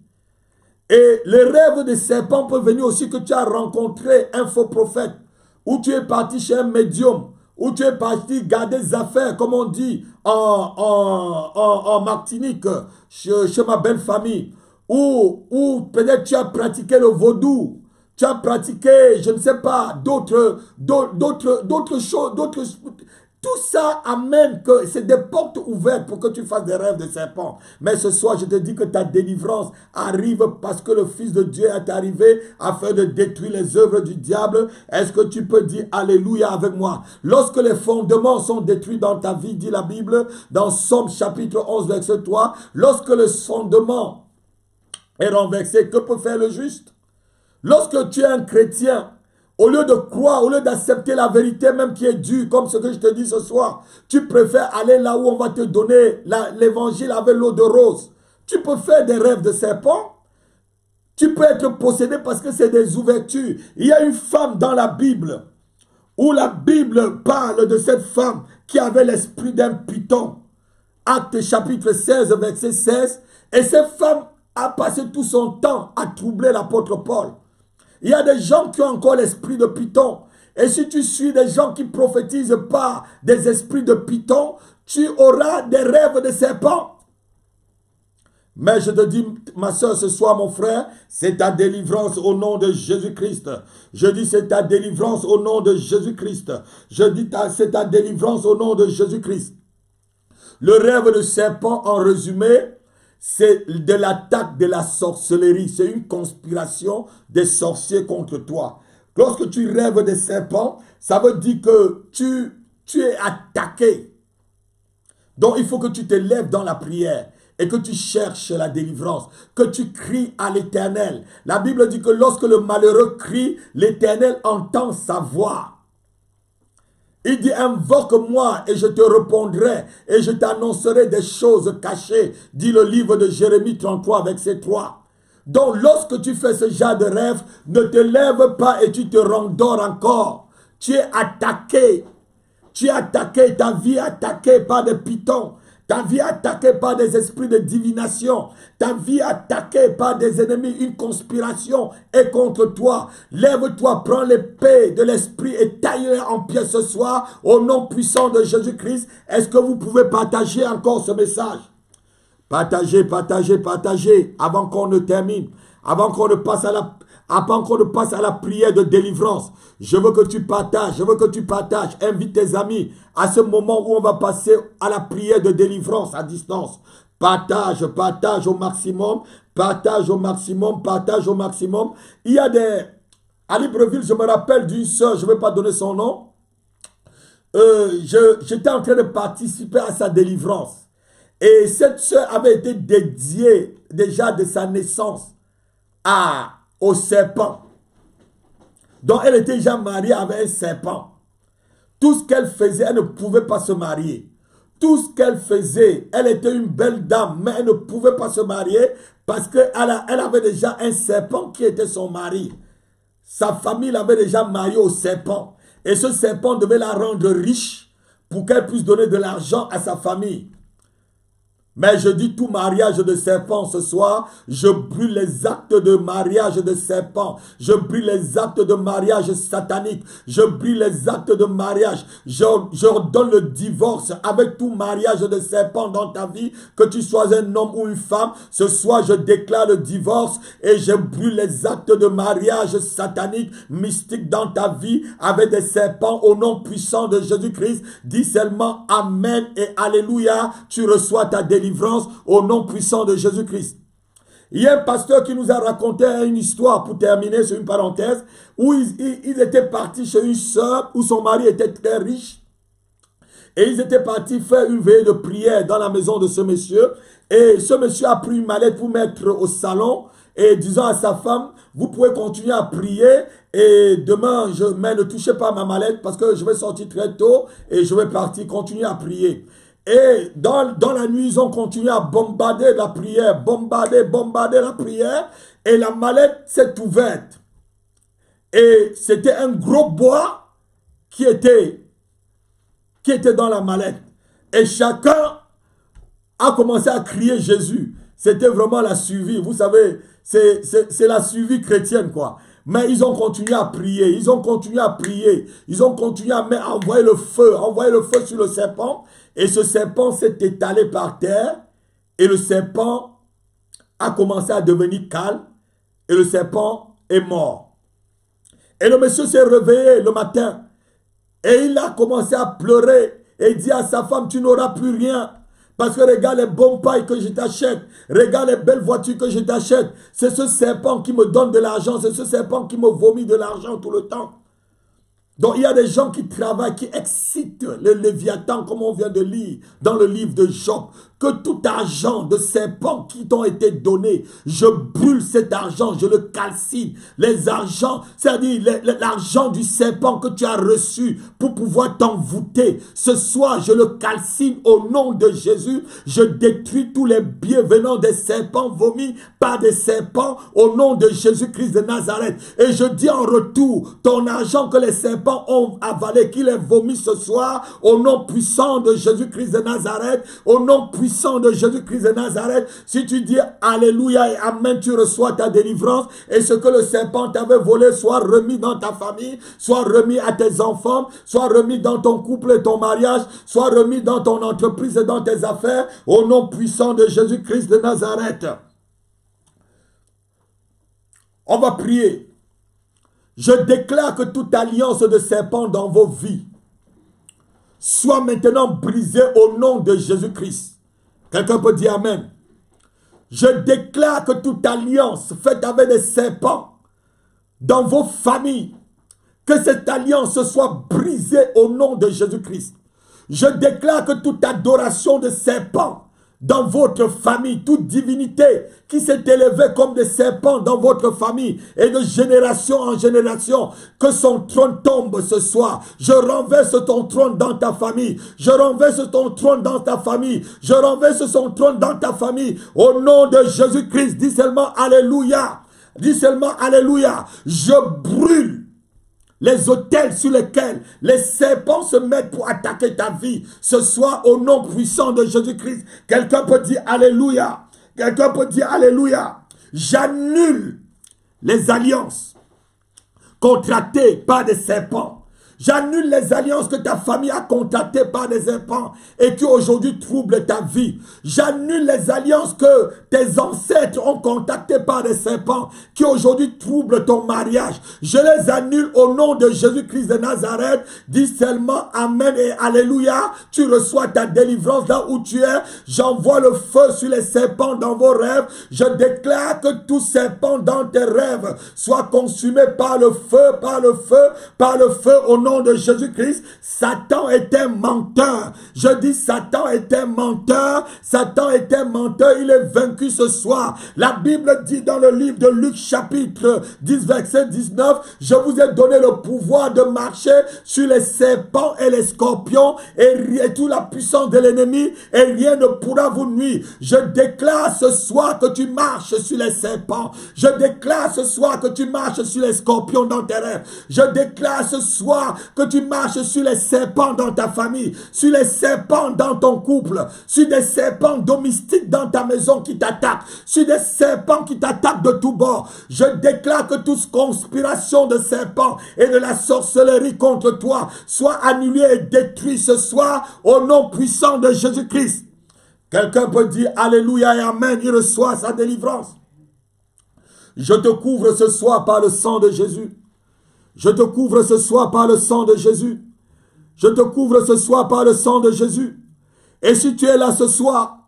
Et le rêve de serpent peut venir aussi que tu as rencontré un faux prophète, ou tu es parti chez un médium, où tu es parti garder des affaires, comme on dit en Martinique, chez ma belle famille, ou peut-être tu as pratiqué le vaudou, tu as pratiqué, je ne sais pas, d'autres choses, tout ça amène que c'est des portes ouvertes pour que tu fasses des rêves de serpent. Mais ce soir, je te dis que ta délivrance arrive parce que le Fils de Dieu est arrivé afin de détruire les œuvres du diable. Est-ce que tu peux dire Alléluia avec moi? Lorsque les fondements sont détruits dans ta vie, dit la Bible, dans Somme chapitre 11, verset 3, lorsque le fondement est renversé, que peut faire le juste? Lorsque tu es un chrétien, au lieu de croire, au lieu d'accepter la vérité même qui est due, comme ce que je te dis ce soir, tu préfères aller là où on va te donner l'évangile avec l'eau de rose. Tu peux faire des rêves de serpent. Tu peux être possédé parce que c'est des ouvertures. Il y a une femme dans la Bible où la Bible parle de cette femme qui avait l'esprit d'un python. Acte chapitre 16, verset 16. Et cette femme a passé tout son temps à troubler l'apôtre Paul. Il y a des gens qui ont encore l'esprit de python. Et si tu suis des gens qui prophétisent par des esprits de python, tu auras des rêves de serpent. Mais je te dis, ma soeur, ce soir, mon frère, c'est ta délivrance au nom de Jésus-Christ. Je dis, c'est ta délivrance au nom de Jésus-Christ. Je dis, c'est ta délivrance au nom de Jésus-Christ. Le rêve de serpent, en résumé, c'est de l'attaque de la sorcellerie. C'est une conspiration des sorciers contre toi. Lorsque tu rêves des serpents, ça veut dire que tu es attaqué. Donc il faut que tu te lèves dans la prière et que tu cherches la délivrance, que tu cries à l'Éternel. La Bible dit que lorsque le malheureux crie, l'Éternel entend sa voix. Il dit, invoque-moi et je te répondrai et je t'annoncerai des choses cachées, dit le livre de Jérémie 33, verset 3. Donc, lorsque tu fais ce genre de rêve, ne te lève pas et tu te rendors encore. Tu es attaqué. Tu es attaqué, ta vie est attaquée par des pythons. Ta vie est attaquée par des esprits de divination. Ta vie est attaquée par des ennemis. Une conspiration est contre toi. Lève-toi, prends l'épée de l'esprit et taille-la en pièces ce soir au nom puissant de Jésus-Christ. Est-ce que vous pouvez partager encore ce message? Partagez, partagez, partagez avant qu'on ne termine. Avant qu'on ne passe Avant qu'on ne passe à la prière de délivrance, je veux que tu partages, invite tes amis à ce moment où on va passer à la prière de délivrance à distance. Partage au maximum, partage au maximum, partage au maximum. Il y a des... À Libreville, je me rappelle d'une sœur, je ne vais pas donner son nom. J'étais en train de participer à sa délivrance. Et cette sœur avait été dédiée déjà de sa naissance au serpent. Donc elle était déjà mariée avec un serpent. Tout ce qu'elle faisait, elle ne pouvait pas se marier. Tout ce qu'elle faisait, elle était une belle dame, mais elle ne pouvait pas se marier parce qu'elle avait déjà un serpent qui était son mari. Sa famille l'avait déjà mariée au serpent. Et ce serpent devait la rendre riche pour qu'elle puisse donner de l'argent à sa famille. Mais je dis tout mariage de serpent ce soir, je brûle les actes de mariage de serpent, je brûle les actes de mariage satanique, je brûle les actes de mariage, j'ordonne le divorce avec tout mariage de serpent dans ta vie, que tu sois un homme ou une femme. Ce soir je déclare le divorce et je brûle les actes de mariage satanique, mystique dans ta vie avec des serpents au nom puissant de Jésus-Christ. Dis seulement Amen et Alléluia, tu reçois ta délivrance au nom puissant de Jésus-Christ. Il y a un pasteur qui nous a raconté une histoire, pour terminer sur une parenthèse, où ils étaient partis chez une sœur où son mari était très riche. Et ils étaient partis faire une veillée de prière dans la maison de ce monsieur. Et ce monsieur a pris une mallette pour mettre au salon et disant à sa femme, vous pouvez continuer à prier et demain, mais ne touchez pas à ma mallette parce que je vais sortir très tôt et je vais partir, continuer à prier. Et dans la nuit, ils ont continué à bombarder la prière, bombarder la prière. Et la mallette s'est ouverte. Et c'était un gros bois qui était dans la mallette. Et chacun a commencé à crier Jésus. C'était vraiment la survie. Vous savez, c'est la survie chrétienne, quoi. Mais ils ont continué à prier, ils ont continué à prier, ils ont continué à envoyer le feu sur le serpent. Et ce serpent s'est étalé par terre et le serpent a commencé à devenir calme et le serpent est mort. Et le monsieur s'est réveillé le matin et il a commencé à pleurer et il dit à sa femme, tu n'auras plus rien. Parce que regarde les bonnes pailles que je t'achète. Regarde les belles voitures que je t'achète. C'est ce serpent qui me donne de l'argent. C'est ce serpent qui me vomit de l'argent tout le temps. Donc il y a des gens qui travaillent, qui excitent le Léviathan, comme on vient de lire dans le livre de Job. Que tout argent de serpents qui t'ont été donné, je brûle cet argent, je le calcine. Les argents, c'est-à-dire l'argent du serpent que tu as reçu pour pouvoir t'envoûter. Ce soir, je le calcine au nom de Jésus. Je détruis tous les biens venant des serpents vomis par des serpents au nom de Jésus-Christ de Nazareth. Et je dis en retour, ton argent que les serpents ont avalé, qu'il est vomi ce soir, au nom puissant de Jésus-Christ de Nazareth, au nom puissant de Jésus-Christ de Nazareth. Si tu dis Alléluia et Amen, tu reçois ta délivrance et ce que le serpent t'avait volé soit remis dans ta famille, soit remis à tes enfants, soit remis dans ton couple et ton mariage, soit remis dans ton entreprise et dans tes affaires, au nom puissant de Jésus-Christ de Nazareth. On va prier. Je déclare que toute alliance de serpent dans vos vies soit maintenant brisée au nom de Jésus-Christ. Quelqu'un peut dire Amen. Je déclare que toute alliance faite avec des serpents dans vos familles, que cette alliance soit brisée au nom de Jésus-Christ. Je déclare que toute adoration de serpents dans votre famille, toute divinité qui s'est élevée comme des serpents dans votre famille et de génération en génération, que son trône tombe ce soir. Je renverse ton trône dans ta famille. Je renverse ton trône dans ta famille. Je renverse son trône dans ta famille. Au nom de Jésus-Christ, dis seulement Alléluia. Dis seulement Alléluia. Je brûle les autels sur lesquels les serpents se mettent pour attaquer ta vie. Ce soir, au nom puissant de Jésus-Christ, quelqu'un peut dire Alléluia. Quelqu'un peut dire Alléluia. J'annule les alliances contractées par des serpents. J'annule les alliances que ta famille a contractées par des serpents et qui aujourd'hui troublent ta vie. J'annule les alliances que tes ancêtres ont contactées par des serpents qui aujourd'hui troublent ton mariage. Je les annule au nom de Jésus-Christ de Nazareth. Dis seulement Amen et Alléluia. Tu reçois ta délivrance là où tu es. J'envoie le feu sur les serpents dans vos rêves. Je déclare que tout serpent dans tes rêves soit consumé par le feu, par le feu, par le feu au nom de Jésus-Christ. Satan est un menteur. Je dis Satan est un menteur. Satan est un menteur. Il est vaincu ce soir. La Bible dit dans le livre de Luc chapitre 10 verset 19, je vous ai donné le pouvoir de marcher sur les serpents et les scorpions et toute la puissance de l'ennemi et rien ne pourra vous nuire. Je déclare ce soir que tu marches sur les serpents. Je déclare ce soir que tu marches sur les scorpions dans tes rêves. Je déclare ce soir que tu marches sur les serpents dans ta famille, sur les serpents dans ton couple, sur des serpents domestiques dans ta maison qui t'attaquent, sur des serpents qui t'attaquent de tous bords. Je déclare que toute conspiration de serpents et de la sorcellerie contre toi soit annulée et détruite ce soir au nom puissant de Jésus-Christ. Quelqu'un peut dire Alléluia et Amen, il reçoit sa délivrance. Je te couvre ce soir par le sang de Jésus. Je te couvre ce soir par le sang de Jésus. Je te couvre ce soir par le sang de Jésus. Et si tu es là ce soir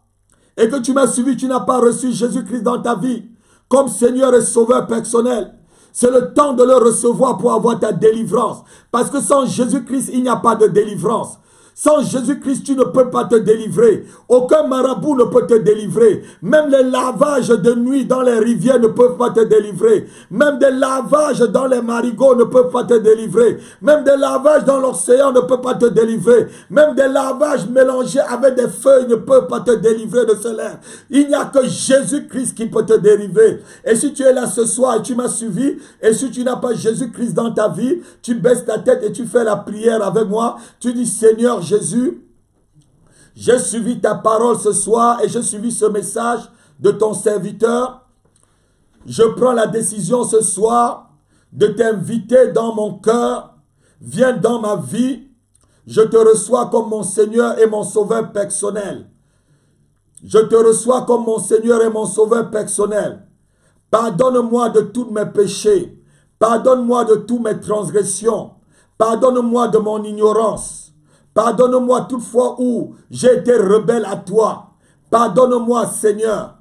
et que tu m'as suivi, tu n'as pas reçu Jésus-Christ dans ta vie comme Seigneur et Sauveur personnel, c'est le temps de le recevoir pour avoir ta délivrance. Parce que sans Jésus-Christ, il n'y a pas de délivrance. Sans Jésus-Christ, tu ne peux pas te délivrer. Aucun marabout ne peut te délivrer. Même les lavages de nuit dans les rivières ne peuvent pas te délivrer. Même des lavages dans les marigots ne peuvent pas te délivrer. Même des lavages dans l'océan ne peuvent pas te délivrer. Même des lavages mélangés avec des feuilles ne peuvent pas te délivrer de cela. Il n'y a que Jésus-Christ qui peut te délivrer. Et si tu es là ce soir et tu m'as suivi, et si tu n'as pas Jésus-Christ dans ta vie, tu baisses ta tête et tu fais la prière avec moi. Tu dis Seigneur Jésus, j'ai suivi ta parole ce soir et j'ai suivi ce message de ton serviteur. Je prends la décision ce soir de t'inviter dans mon cœur. Viens dans ma vie. Je te reçois comme mon Seigneur et mon Sauveur personnel. Je te reçois comme mon Seigneur et mon Sauveur personnel. Pardonne-moi de tous mes péchés. Pardonne-moi de toutes mes transgressions. Pardonne-moi de mon ignorance. Pardonne-moi toutefois où j'ai été rebelle à toi. Pardonne-moi, Seigneur.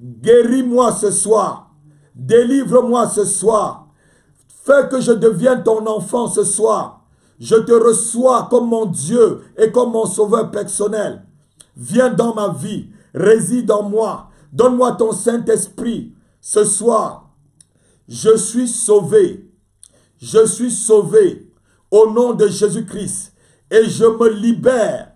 Guéris-moi ce soir. Délivre-moi ce soir. Fais que je devienne ton enfant ce soir. Je te reçois comme mon Dieu et comme mon Sauveur personnel. Viens dans ma vie. Réside en moi. Donne-moi ton Saint-Esprit ce soir. Je suis sauvé. Je suis sauvé au nom de Jésus-Christ. Et je me libère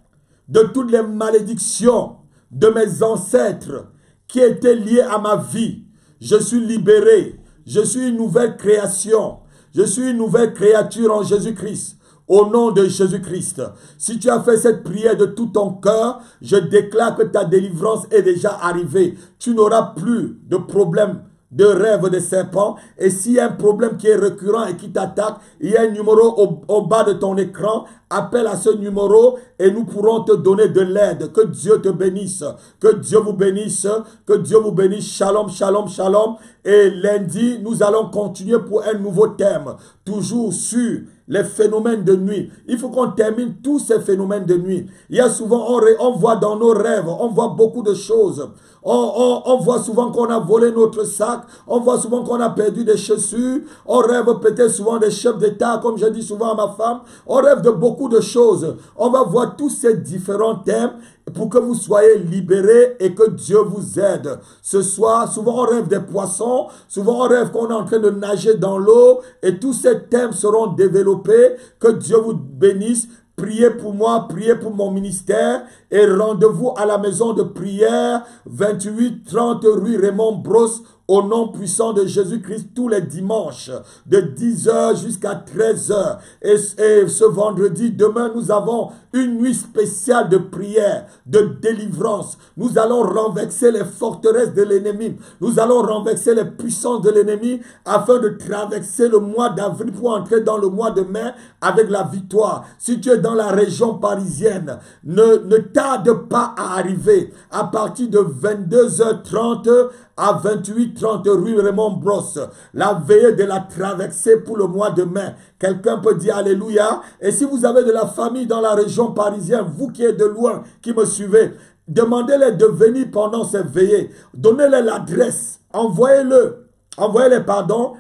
de toutes les malédictions de mes ancêtres qui étaient liées à ma vie. Je suis libéré. Je suis une nouvelle création. Je suis une nouvelle créature en Jésus-Christ. Au nom de Jésus-Christ. Si tu as fait cette prière de tout ton cœur, je déclare que ta délivrance est déjà arrivée. Tu n'auras plus de problème de rêve de serpent. Et s'il y a un problème qui est récurrent et qui t'attaque, il y a un numéro au bas de ton écran. Appelle à ce numéro et nous pourrons te donner de l'aide. Que Dieu te bénisse. Que Dieu vous bénisse. Que Dieu vous bénisse. Shalom, shalom, shalom. Et lundi, nous allons continuer pour un nouveau thème. Toujours sur les phénomènes de nuit. Il faut qu'on termine tous ces phénomènes de nuit. Il y a souvent, on voit dans nos rêves, on voit beaucoup de choses. On voit souvent qu'on a volé notre sac. On voit souvent qu'on a perdu des chaussures. On rêve peut-être souvent des chefs d'État, comme je dis souvent à ma femme. On rêve de beaucoup de choses. On va voir tous ces différents thèmes pour que vous soyez libérés et que Dieu vous aide. Ce soir, souvent on rêve des poissons. Souvent on rêve qu'on est en train de nager dans l'eau. Et tous ces thèmes seront développés. Que Dieu vous bénisse. Priez pour moi, priez pour mon ministère et rendez-vous à la maison de prière 28 30 rue Raymond Brosse au nom puissant de Jésus-Christ tous les dimanches de 10h jusqu'à 13h. Et ce vendredi, demain, nous avons une nuit spéciale de prière, de délivrance. Nous allons renverser les forteresses de l'ennemi. Nous allons renverser les puissances de l'ennemi afin de traverser le mois d'avril pour entrer dans le mois de mai avec la victoire. Si tu es dans la région parisienne, ne tarde pas à arriver. À partir de 22h30 à 28h30 rue Raymond Brosse, la veillée de la traversée pour le mois de mai. Quelqu'un peut dire Alléluia. Et si vous avez de la famille dans la région parisienne, vous qui êtes de loin, qui me suivez, demandez-les de venir pendant ces veillées. Donnez-les l'adresse. Envoyez-les,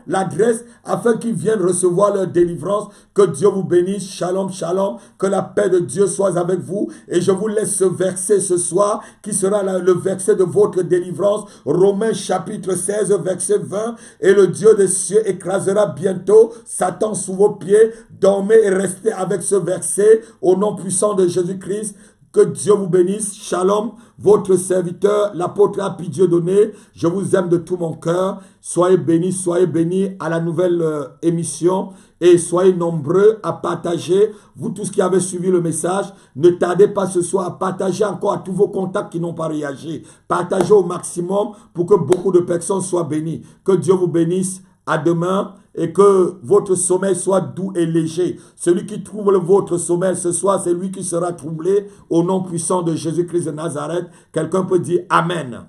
l'adresse afin qu'ils viennent recevoir leur délivrance. Que Dieu vous bénisse. Shalom, shalom. Que la paix de Dieu soit avec vous. Et je vous laisse ce verset ce soir qui sera le verset de votre délivrance. Romains chapitre 16, verset 20. Et le Dieu des cieux écrasera bientôt Satan sous vos pieds. Dormez et restez avec ce verset au nom puissant de Jésus-Christ. Que Dieu vous bénisse. Shalom, votre serviteur, l'apôtre Happy Dieudonné. Je vous aime de tout mon cœur. Soyez bénis à la nouvelle émission. Et soyez nombreux à partager. Vous tous qui avez suivi le message, ne tardez pas ce soir à partager encore à tous vos contacts qui n'ont pas réagi. Partagez au maximum pour que beaucoup de personnes soient bénies. Que Dieu vous bénisse. À demain. Et que votre sommeil soit doux et léger. Celui qui trouble votre sommeil ce soir, c'est lui qui sera troublé au nom puissant de Jésus-Christ de Nazareth. Quelqu'un peut dire Amen.